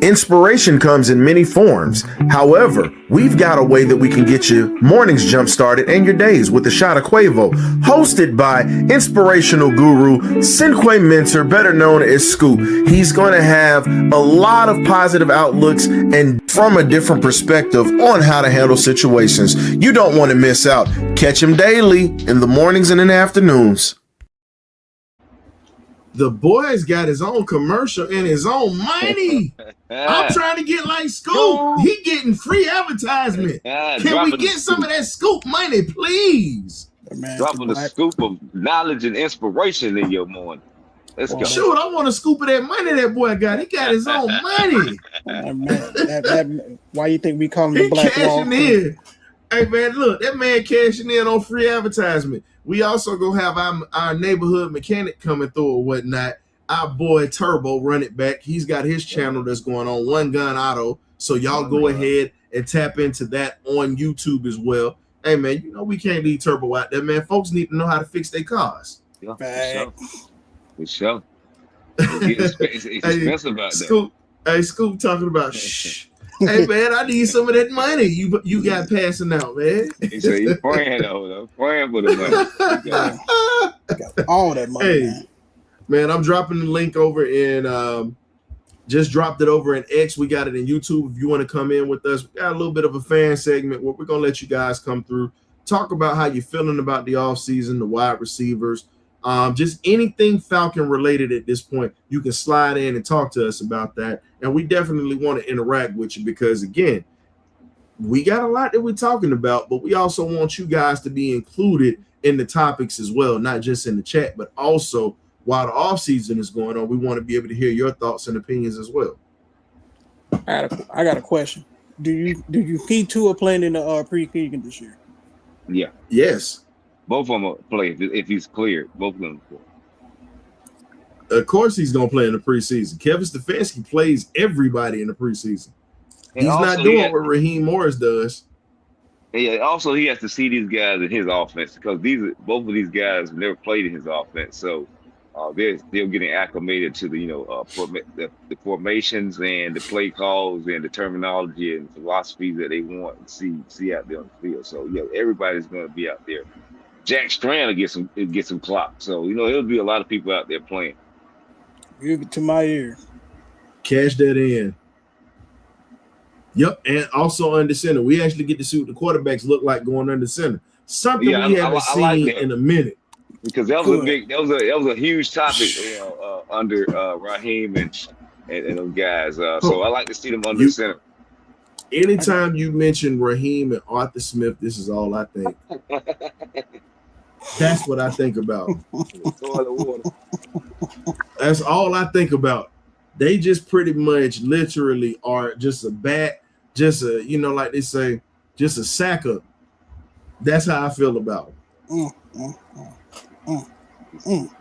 Inspiration comes in many forms. However, we've got a way that we can get your mornings jump started and your days with a shot of Quavo, hosted by inspirational guru Cinque Mentor, better known as Scoop. He's going to have a lot of positive outlooks and from a different perspective on how to handle situations. You don't want to miss out. Catch him daily in the mornings and in the afternoons. The boy's got his own commercial and his own money. I'm trying to get like Scoop. He getting free advertisement. Can we get some of that Scoop money, please? Dropping a scoop of knowledge and inspiration in your morning. Let's go. Shoot, I want a scoop of that money that boy got. He got his own money. Why you think we call him the Black Wall? In. Hey, man, look, that man cashing in on free advertisement. We also gonna have our neighborhood mechanic coming through or whatnot. Our boy Turbo, run it back. He's got his channel that's going on, One Gun Auto. So y'all go ahead and tap into that on YouTube as well. Hey, man, we can't leave Turbo out there, man. Folks need to know how to fix their cars. Yeah, for sure. It's expensive out there. Hey, Scoop talking about shh. Hey, man, I need some of that money you got passing out, man. He said he's praying though. Praying for the money. Got all that money, man. I'm dropping the link over in just dropped it over in X. We got it in YouTube. If you want to come in with us, we got a little bit of a fan segment where we're gonna let you guys come through, talk about how you're feeling about the offseason, the wide receivers, just anything Falcon related at this point. You can slide in and talk to us about that. And we definitely want to interact with you because, again, we got a lot that we're talking about, but we also want you guys to be included in the topics as well, not just in the chat, but also while the offseason is going on, we want to be able to hear your thoughts and opinions as well. I got a question. Do you see Tua playing in the preseason this year? Yeah. Yes. Both of them will play if he's cleared. Both of them will play. Of course, he's gonna play in the preseason. Kevin Stefanski plays everybody in the preseason. And He's not doing what Raheem Morris does. Yeah. Also, he has to see these guys in his offense because both of these guys have never played in his offense, so they're still getting acclimated to the formations and the play calls and the terminology and philosophies that they want to see out there on the field. So everybody's going to be out there. Jack Strand will get some clock. So there'll be a lot of people out there playing. Give it to my ear. Cash that in. Yep, and also under center. We actually get to see what the quarterbacks look like going under center. Something we haven't seen in a minute. Because that was a huge topic, under Raheem and those guys. So I like to see them under center. Anytime you mention Raheem and Arthur Smith, this is all I think. That's what I think about. That's all I think about. They just pretty much literally are just a bat, just a, like they say, just a sacker. That's how I feel about it.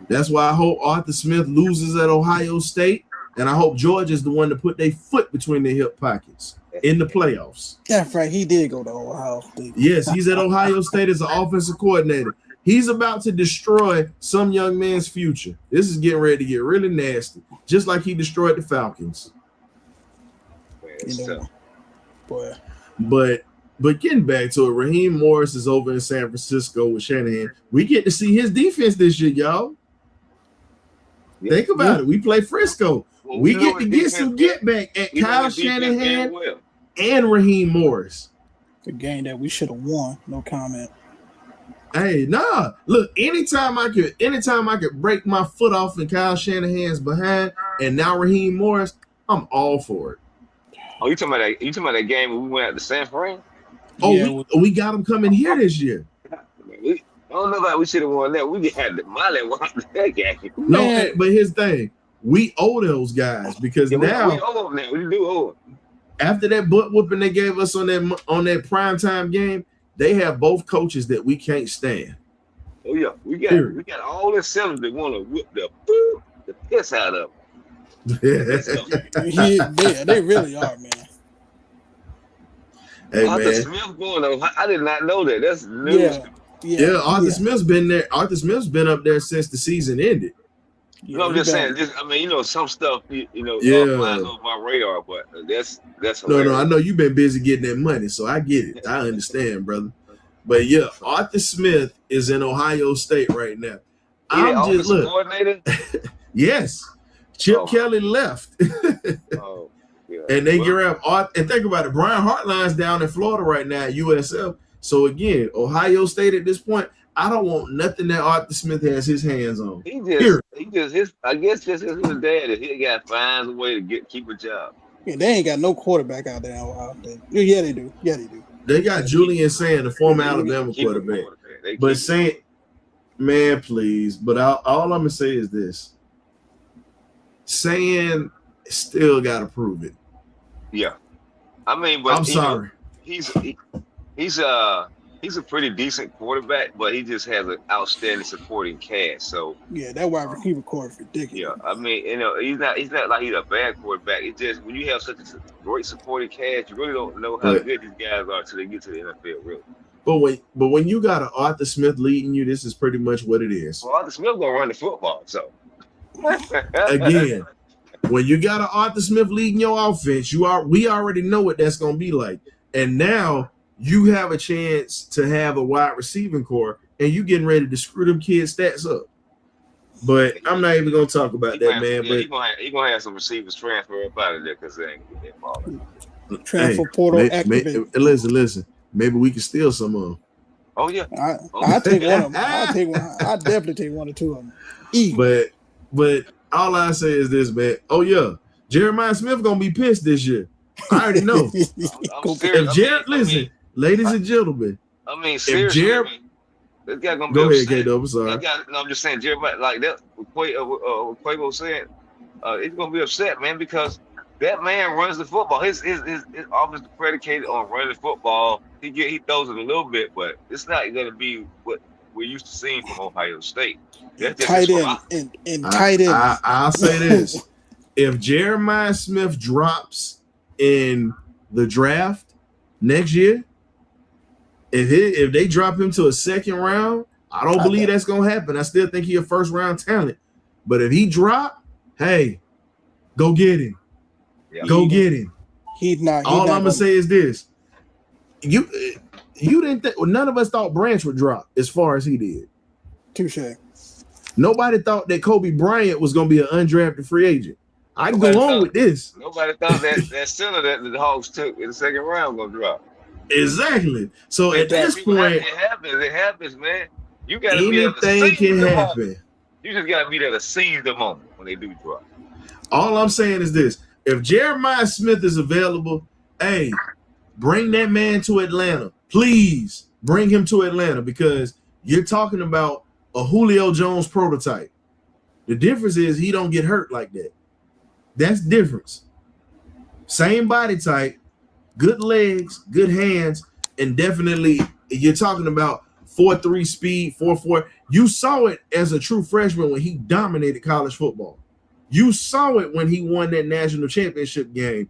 That's why I hope Arthur Smith loses at Ohio State, and I hope Georgia's the one to put their foot between their hip pockets in the playoffs. That's right. He did go to Ohio State. Yes, he's at Ohio State as an offensive coordinator. He's about to destroy some young man's future. This is getting ready to get really nasty, just like he destroyed the Falcons. Boy. But getting back to it, Raheem Morris is over in San Francisco with Shanahan. We get to see his defense this year, y'all. Think about it. We play Frisco. We get to get some get back at Kyle Shanahan and Raheem Morris. The game that we should have won. No comment. Hey, nah. Look, anytime I could break my foot off in Kyle Shanahan's behind, and now Raheem Morris, I'm all for it. Oh, you talking about that game when we went out to San Fran? Oh, yeah, we got them coming here this year. I don't know about we should have won that. We had the Molly won that game. No, but here's the thing. We owe those guys because now we owe them now. We do owe them. After that butt whooping they gave us on that primetime game, they have both coaches that we can't stand. Oh yeah, we got all the sellers that want to whip the piss out of them. Yeah, they really are, man. Hey, Arthur Smith going on. I did not know that. That's news. Yeah, Arthur Smith's been there. Arthur Smith's been up there since the season ended. I'm just saying. Some stuff, flies over my radar, but that's hilarious. No, I know you've been busy getting that money, so I get it. I understand, brother. But yeah, Arthur Smith is in Ohio State right now. I'm just coordinator. Yes, Chip Kelly left. And they grab Art. And think about it, Brian Hartline's down in Florida right now at USF. So again, Ohio State at this point, I don't want nothing that Arthur Smith has his hands on. I guess his dad, he got finds a way to keep a job. Yeah, they ain't got no quarterback out there in Ohio State. Yeah, they do. They got Julian Sand, the former Alabama quarterback. But Sand, man, please. But all I'm gonna say is this: Sand still got to prove it. Yeah, I mean, but I'm sorry. He's a pretty decent quarterback, but he just has an outstanding supporting cast. So yeah, that wide receiver core is ridiculous. Yeah, I mean, he's not like he's a bad quarterback. It's just when you have such a great supporting cast, you really don't know how good these guys are until they get to the NFL, really. But when you got an Arthur Smith leading you, this is pretty much what it is. Well, Arthur Smith gonna run the football, so again. When you got an Arthur Smith leading your offense, we already know what that's going to be like. And now you have a chance to have a wide receiving core, and you getting ready to screw them kids' stats up. But I'm not even going to talk about that, man. He's going to have some receivers transfer up out of there because they ain't going to get balling. Transfer portal activated. Listen. Maybe we can steal some of them. Oh, yeah. I'll take one of them. I'll definitely take one or two of them. But all I say is this, man. Oh, yeah. Jeremiah Smith going to be pissed this year. I already know. I'm serious. Ladies and gentlemen. I mean, seriously. This guy going to be Go upset. ahead, K-Dub. I'm sorry. I'm just saying, Jeremiah, like that, Quavo said, he's going to be upset, man, because that man runs the football. His offense is predicated on running the football. He throws it a little bit, but it's not going to be what we're used to seeing from Ohio State. That's tight just end and tight end. I'll say this: if Jeremiah Smith drops in the draft next year, if they drop him to a second round, I don't believe that's gonna happen. I still think he's a first round talent. But if he drop, hey, go get him. Yeah. Go get him. All I'm gonna say is this: you didn't think, well, none of us thought Branch would drop as far as he did. Touche. Nobody thought that Kobe Bryant was gonna be an undrafted free agent. I can go on with this. Nobody thought that center that the Hawks took in the second round gonna drop. Exactly. So at this point, it happens, man. You gotta be able to anything seize can the happen. moment. You just gotta be there to seize the moment when they do drop. All I'm saying is this: if Jeremiah Smith is available, hey, bring that man to Atlanta. Please bring him to Atlanta, because you're talking about a Julio Jones prototype. The difference is he don't get hurt like that. That's the difference. Same body type, good legs, good hands, and definitely you're talking about 4.3 speed, 4.4. You saw it as a true freshman when he dominated college football. You saw it when he won that national championship game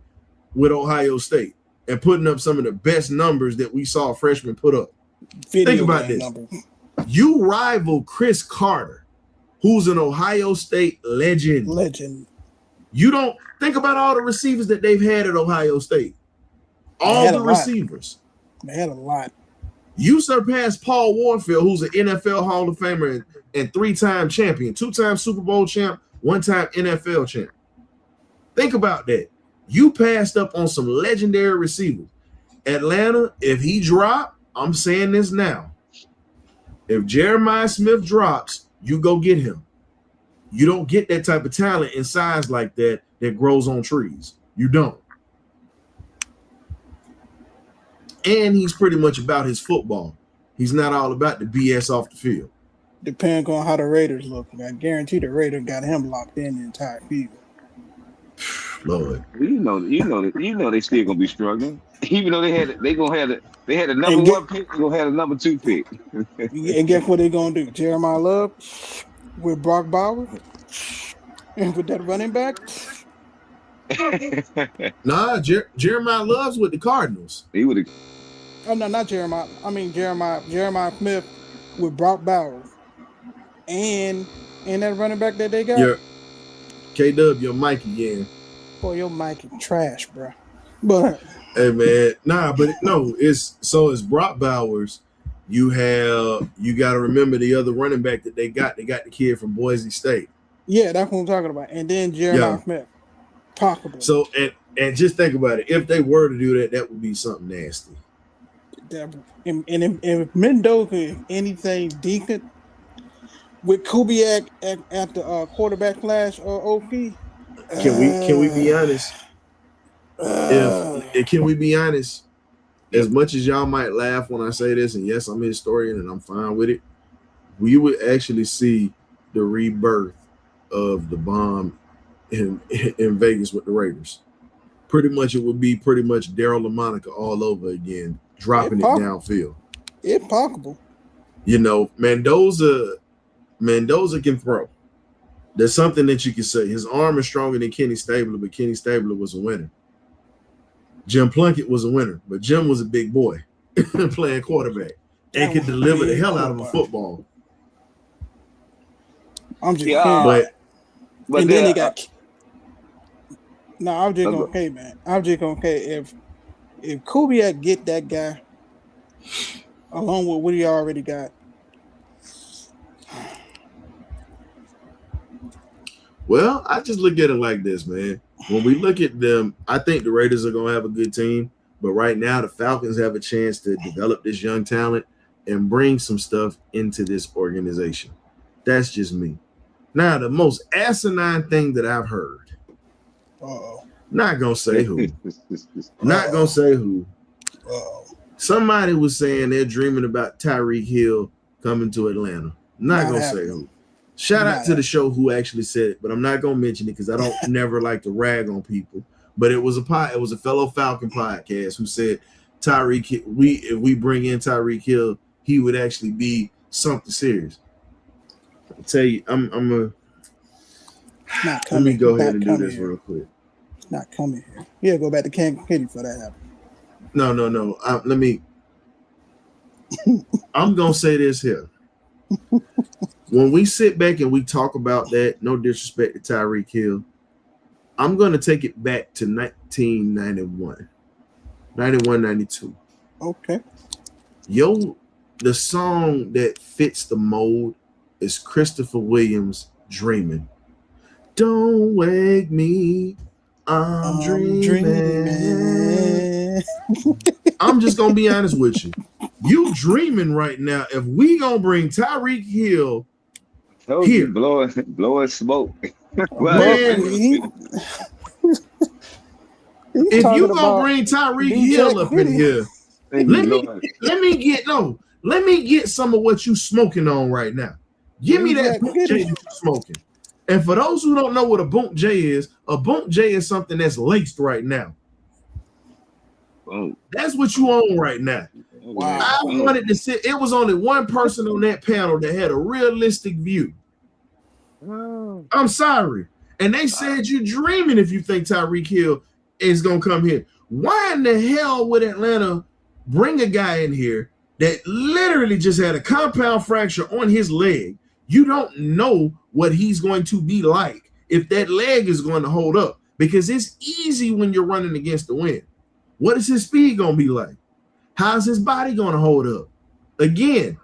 with Ohio State and putting up some of the best numbers that we saw freshmen put up. Think about this. You rival Chris Carter, who's an Ohio State legend. You don't think about all the receivers that they've had at Ohio State. All the receivers. They had a lot. You surpassed Paul Warfield, who's an NFL Hall of Famer and 3-time champion, 2-time Super Bowl champ, 1-time NFL champ. Think about that. You passed up on some legendary receivers. Atlanta, if he dropped, I'm saying this now. If Jeremiah Smith drops, you go get him. You don't get that type of talent in size like that grows on trees. You don't. And he's pretty much about his football. He's not all about the BS off the field. Depending on how the Raiders look, I guarantee the Raiders got him locked in the entire field. Lord, you know they still gonna be struggling. Even though they had the number 1 pick, they're gonna have the number 2 pick. And guess what they're gonna do? Jeremiah Love with Brock Bowers and with that running back. Nah, Jeremiah Love's with the Cardinals. He would have. Oh no, not Jeremiah. I mean Jeremiah Smith with Brock Bowers and that running back that they got. Yeah. KW, your Mikey, yeah. Boy, your Mikey trash, bro. But hey man, it's Brock Bowers. You got to remember the other running back that they got. They got the kid from Boise State. Yeah, that's what I'm talking about. And then Jeremiah Smith, possible. So and just think about it. If they were to do that, that would be something nasty. And if Mendoza is anything decent with Kubiak at the quarterback class or OP, can we be honest? Can we be honest? As much as y'all might laugh when I say this, and yes, I'm a historian and I'm fine with it, we would actually see the rebirth of the bomb in Vegas with the Raiders. Pretty much, it would be Daryl LaMonica all over again, dropping it downfield. It's possible. You know, Mendoza can throw. There's something that you can say. His arm is stronger than Kenny Stabler, but Kenny Stabler was a winner. Jim Plunkett was a winner, but Jim was a big boy playing quarterback and could deliver the hell out of a football. I'm just saying. But and then they got. No, I'm just gonna say, man. I'm just gonna say if Kubiak get that guy along with what he already got. Well, I just look at it like this, man. When we look at them, I think the Raiders are going to have a good team. But right now, the Falcons have a chance to develop this young talent and bring some stuff into this organization. That's just me. Now, the most asinine thing that I've heard. Not going to say who. Not going to say who. Somebody was saying they're dreaming about Tyreek Hill coming to Atlanta. Not going to say who. Shout out to the show who actually said it, but I'm not gonna mention it because I don't never like to rag on people. But it was a fellow Falcon podcast who said if we bring in Tyreek Hill, he would actually be something serious. I'll tell you, I'm a. Not Let coming. me go ahead Not and do coming this here. real quick. Not coming here. Yeah, go back to Kansas City for that happen. No. Let me. I'm gonna say this here. When we sit back and we talk about that, no disrespect to Tyreek Hill, I'm gonna take it back to 1991, 91, 92. Okay. The song that fits the mold is Christopher Williams' "Dreaming." Don't wake me, I'm dreaming. I'm just gonna be honest with you. You dreaming right now. If we gonna bring Tyreek Hill here, blowing smoke. man, if you gonna bring Tyreek Hill up in here, let me get some of what you smoking on right now. Give me that Boom J you smoking. And for those who don't know what a Boom J is something that's laced right now. Oh. That's what you own right now. Wow. I wanted to sit. It was only one person on that panel that had a realistic view. I'm sorry. And they said you're dreaming if you think Tyreek Hill is going to come here. Why in the hell would Atlanta bring a guy in here that literally just had a compound fracture on his leg? You don't know what he's going to be like if that leg is going to hold up, because it's easy when you're running against the wind. What is his speed going to be like? How's his body going to hold up? Again,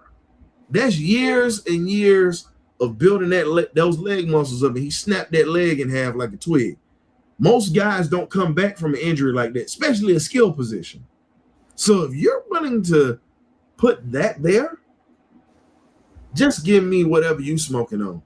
that's years and years of building those leg muscles up, and he snapped that leg in half like a twig. Most guys don't come back from an injury like that, especially a skill position. So if you're willing to put that there, just give me whatever you smoking on.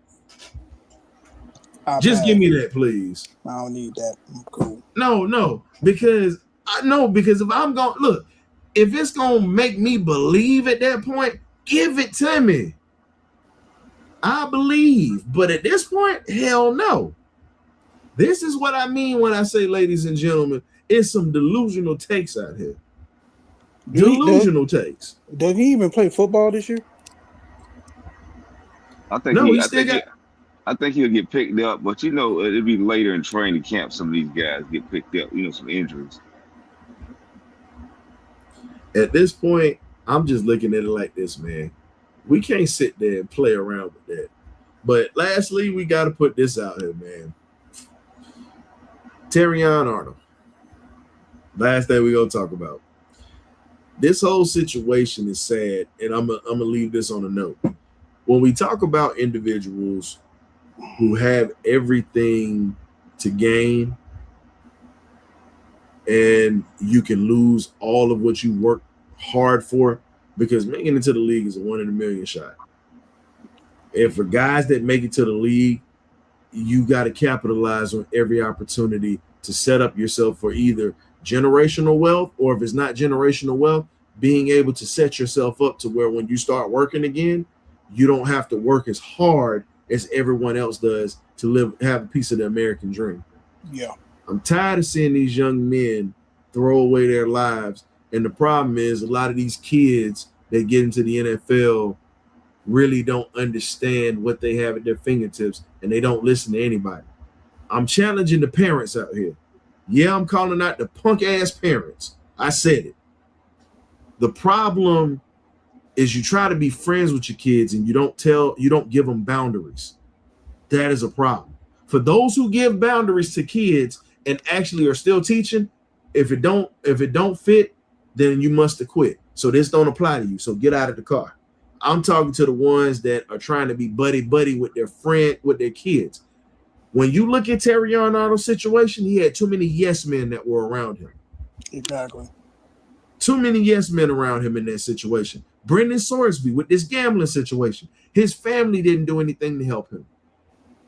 Just give me that, please. I don't need that. I'm cool. No, because if I'm going to look, if it's going to make me believe at that point, give it to me. I believe. But at this point, hell no. This is what I mean when I say, ladies and gentlemen, it's some delusional takes out here. Delusional takes. Does he even play football this year? I think he'll get picked up, but it'll be later in training camp. Some of these guys get picked up, some injuries. At this point, I'm just looking at it like this, man. We can't sit there and play around with that. But lastly, we got to put this out here, man. Terrion Arnold. Last thing we're going to talk about. This whole situation is sad, and I'm gonna leave this on a note. When we talk about individuals who have everything to gain, and you can lose all of what you work hard for, because making it to the league is a 1 in a million shot. And for guys that make it to the league, you got to capitalize on every opportunity to set up yourself for either generational wealth, or if it's not generational wealth, being able to set yourself up to where when you start working again, you don't have to work as hard as everyone else does to have a piece of the American dream. Yeah. I'm tired of seeing these young men throw away their lives. And the problem is a lot of these kids that get into the NFL really don't understand what they have at their fingertips, and they don't listen to anybody. I'm challenging the parents out here. Yeah, I'm calling out the punk-ass parents. I said it. The problem is you try to be friends with your kids and you don't give them boundaries. That is a problem. For those who give boundaries to kids and actually are still teaching, if it don't fit, then you must quit. So this don't apply to you. So get out of the car. I'm talking to the ones that are trying to be buddy with their friend, with their kids. When you look at Terrion Arnold's situation, he had too many yes men that were around him. Exactly. Too many yes men around him in that situation. Brendan Sorsby with this gambling situation. His family didn't do anything to help him.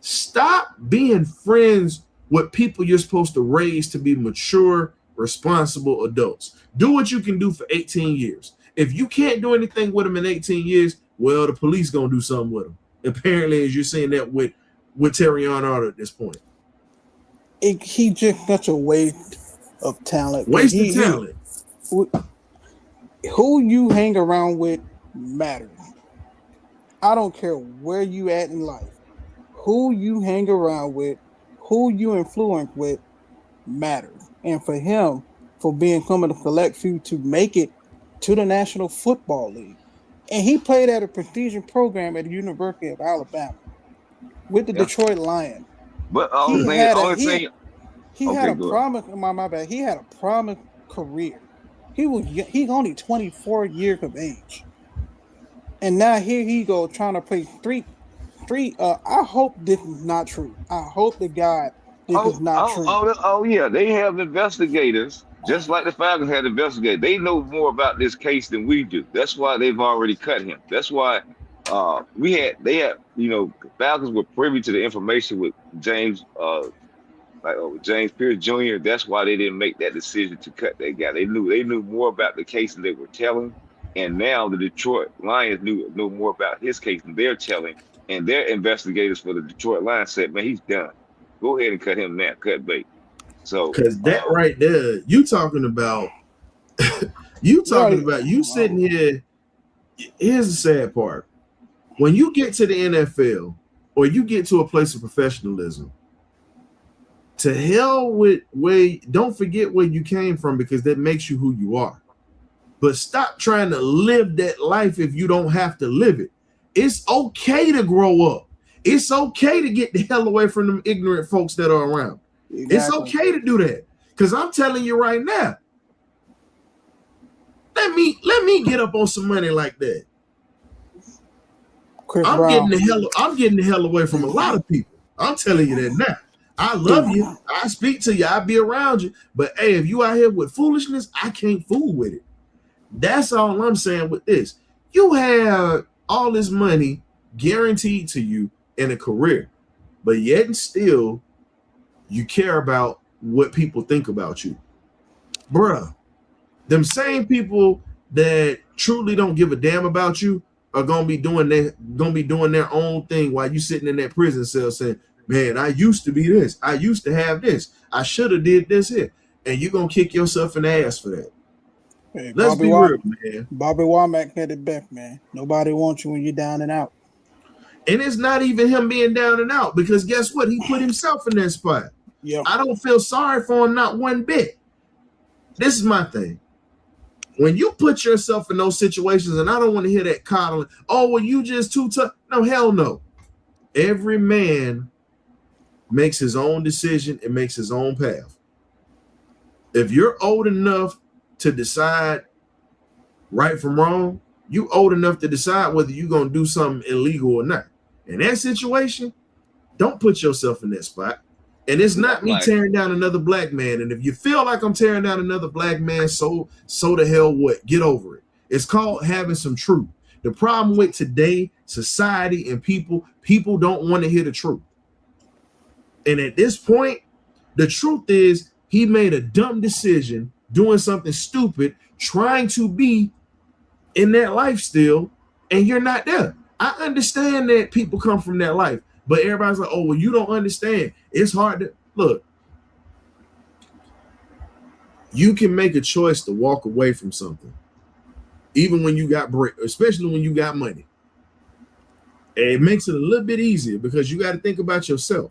Stop being friends with people you're supposed to raise to be mature, responsible adults. Do what you can do for 18 years. If you can't do anything with them in 18 years, well, the police going to do something with them. Apparently, as you're seeing that with Terrion Arnold at this point. He just such a waste of talent. Waste of talent. Who you hang around with matters. I don't care where you at in life, who you hang around with, who you influence with matters. And for him, for being coming to select few to make it to the National Football League, and he played at a prestigious program at the University of Alabama with the Detroit Lions. But He had a go promise. My bad. He had a promised career. He's only 24 years of age, and now here he go trying to play three. I hope this is not true. I hope to God this is not true. Yeah, they have investigators, just like the Falcons had investigators. They know more about this case than we do. That's why they've already cut him. That's why Falcons were privy to the information with James James Pierce Jr. That's why they didn't make that decision to cut that guy. They knew more about the case than they were telling, and now the Detroit Lions know more about his case than they're telling, and their investigators for the Detroit Lions said, "Man, he's done. Go ahead and cut him now. Cut bait." So because that right there, you talking about you sitting here. Here's the sad part: when you get to the NFL or you get to a place of professionalism, to hell with don't forget where you came from, because that makes you who you are. But stop trying to live that life if you don't have to live it. It's okay to grow up. It's okay to get the hell away from them ignorant folks that are around. Exactly. It's okay to do that. Because I'm telling you right now, let me get up on some money like that. I'm getting the hell away from a lot of people. I'm telling you that now. I love you. I speak to you. I'll be around you. But hey, if you out here with foolishness, I can't fool with it. That's all I'm saying with this. You have all this money guaranteed to you in a career, but yet and still you care about what people think about you. Bruh, them same people that truly don't give a damn about you are gonna be doing their own thing while you sitting in that prison cell saying, "Man, I used to be this. I used to have this. I should have did this here." And you're going to kick yourself in the ass for that. Hey, Let's be real, man. Bobby Womack had it best, man. Nobody wants you when you're down and out. And it's not even him being down and out, because guess what? He put himself in that spot. Yep. I don't feel sorry for him, not one bit. This is my thing. When you put yourself in those situations, and I don't want to hear that coddling, "Oh, well, you just too tough." No, hell no. Every man makes his own decision and makes his own path. If you're old enough to decide right from wrong, you old enough to decide whether you're going to do something illegal or not. In that situation, don't put yourself in that spot. And it's not me tearing down another black man. And if you feel like I'm tearing down another black man, so the hell what? Get over it. It's called having some truth. The problem with today, society and people don't want to hear the truth. And at this point, the truth is he made a dumb decision, doing something stupid, trying to be in that life still, and you're not there. I understand that people come from that life, but everybody's like, "Oh, well, you don't understand. It's hard to..." Look, you can make a choice to walk away from something, even when you got break, especially when you got money. And it makes it a little bit easier because you got to think about yourself.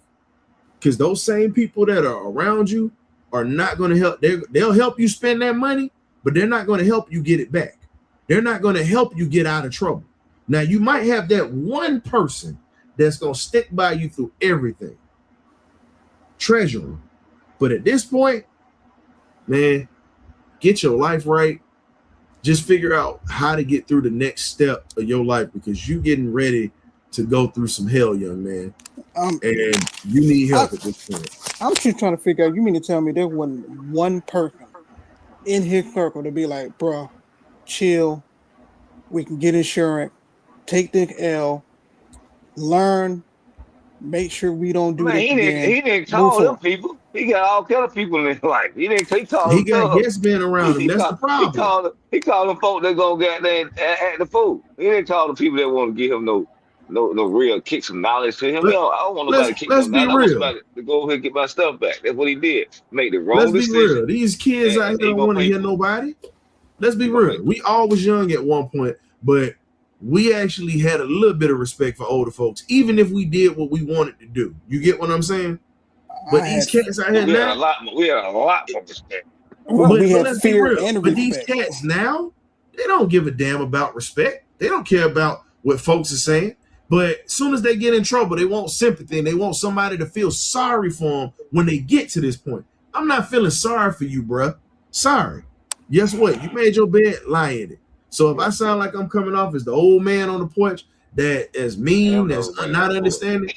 Because those same people that are around you are not going to help. They'll help you spend that money, but they're not going to help you get it back. They're not going to help you get out of trouble. Now, you might have that one person that's going to stick by you through everything. Treasure them. But at this point, man, get your life right. Just figure out how to get through the next step of your life, because you're getting ready to go through some hell, young man. And you need help at this point. I'm just trying to figure out, you mean to tell me there wasn't one person in his circle to be like, "Bro, chill, we can get insurance, take the L, learn, make sure we don't do this again." He didn't call them people. He got all kind of people in his life. He got yes men around him. That's the problem. He called them folk that go get there at the food. He didn't call the people that want to give him no real kick some knowledge to him. I don't want nobody to kick him knowledge. I want somebody to go ahead and get my stuff back. That's what he did. Make the wrong decision. Let's be real. These kids out here don't want to hear nobody. Let's be real. We all was young at one point, but we actually had a little bit of respect for older folks, even if we did what we wanted to do. You get what I'm saying? But these cats out here now, we had a lot more respect. but we had let's be fear real. and But these respect. cats now, they don't give a damn about respect. They don't care about what folks are saying. But as soon as they get in trouble, they want sympathy and they want somebody to feel sorry for them when they get to this point. I'm not feeling sorry for you, bruh. Sorry. Guess what? You made your bed, lie in it. So if I sound like I'm coming off as the old man on the porch that is mean, that's not understanding,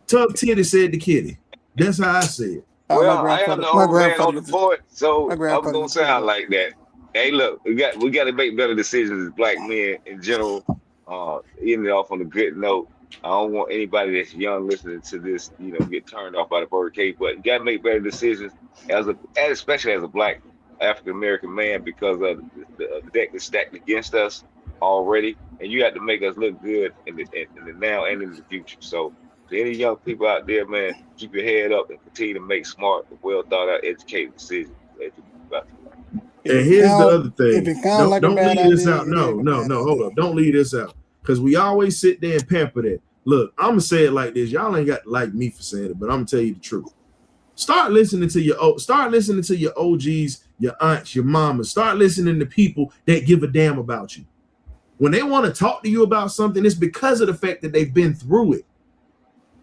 tough titty said the kitty. That's how I say it. Well, I am the old man on the porch, so I'm gonna sound like that. Hey, look, we got to make better decisions as black men in general. Ending off on a good note. I don't want anybody that's young listening to this, get turned off by the birdcage. But you got to make better decisions especially as a black African American man, because of the deck is stacked against us already, and you have to make us look good in the now and in the future. So, to any young people out there, man, keep your head up and continue to make smart, well thought out, educated decisions. And here's the other thing. Don't leave this out. No, hold up. Don't leave this out. Because we always sit there and pamper that. Look, I'm going to say it like this. Y'all ain't got to like me for saying it, but I'm going to tell you the truth. Start listening to your OGs, your aunts, your mamas. Start listening to people that give a damn about you. When they want to talk to you about something, it's because of the fact that they've been through it.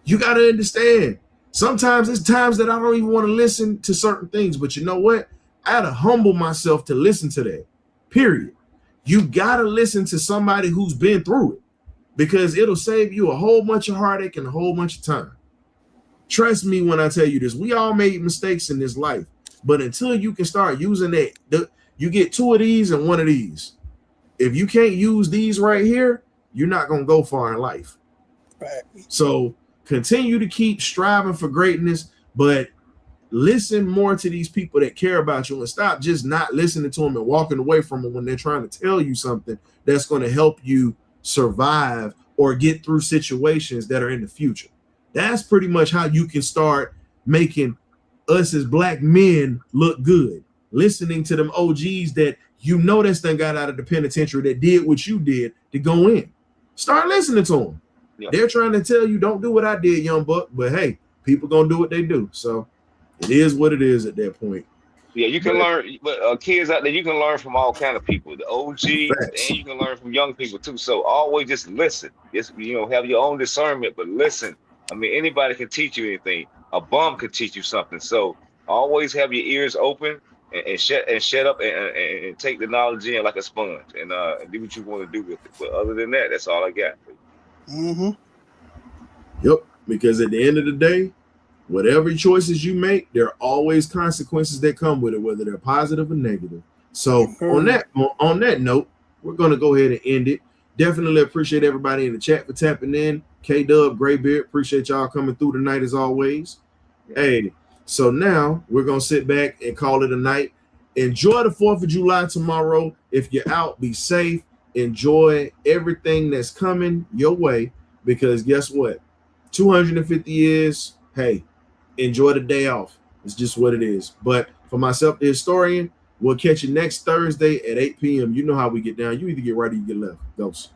You got to understand. Sometimes it's times that I don't even want to listen to certain things, but you know what? I had to humble myself to listen to that, period. You got to listen to somebody who's been through it, because it'll save you a whole bunch of heartache and a whole bunch of time. Trust me when I tell you this. We all made mistakes in this life, but until you can start using that, you get two of these and one of these. If you can't use these right here, you're not going to go far in life. Right. So continue to keep striving for greatness, but listen more to these people that care about you, and stop just not listening to them and walking away from them when they're trying to tell you something that's going to help you survive or get through situations that are in the future. That's pretty much how you can start making us as black men look good. Listening to them OGs that that's done got out of the penitentiary, that did what you did to go in. Start listening to them. Yeah. They're trying to tell you, don't do what I did, young buck. But hey, people gonna do what they do. So it is what it is at that point. Yeah, you can learn, but kids out there, you can learn from all kind of people, the OGs, and you can learn from young people too. So always just listen. Just have your own discernment, but listen. I mean, anybody can teach you anything. A bum can teach you something. So always have your ears open and shut up and take the knowledge in like a sponge and do what you want to do with it. But other than that, that's all I got. Mm-hmm. Yep. Because at the end of the day, whatever choices you make, there are always consequences that come with it, whether they're positive or negative. So on that note, we're going to go ahead and end it. Definitely appreciate everybody in the chat for tapping in. K-Dub, Graybeard, appreciate y'all coming through tonight as always. Hey, so now we're going to sit back and call it a night. Enjoy the 4th of July tomorrow. If you're out, be safe. Enjoy everything that's coming your way, because guess what? 250 years, hey, enjoy the day off. It's just what it is. But for myself, the historian, we'll catch you next Thursday at 8 p.m. You know how we get down. You either get right or you get left. Ghost.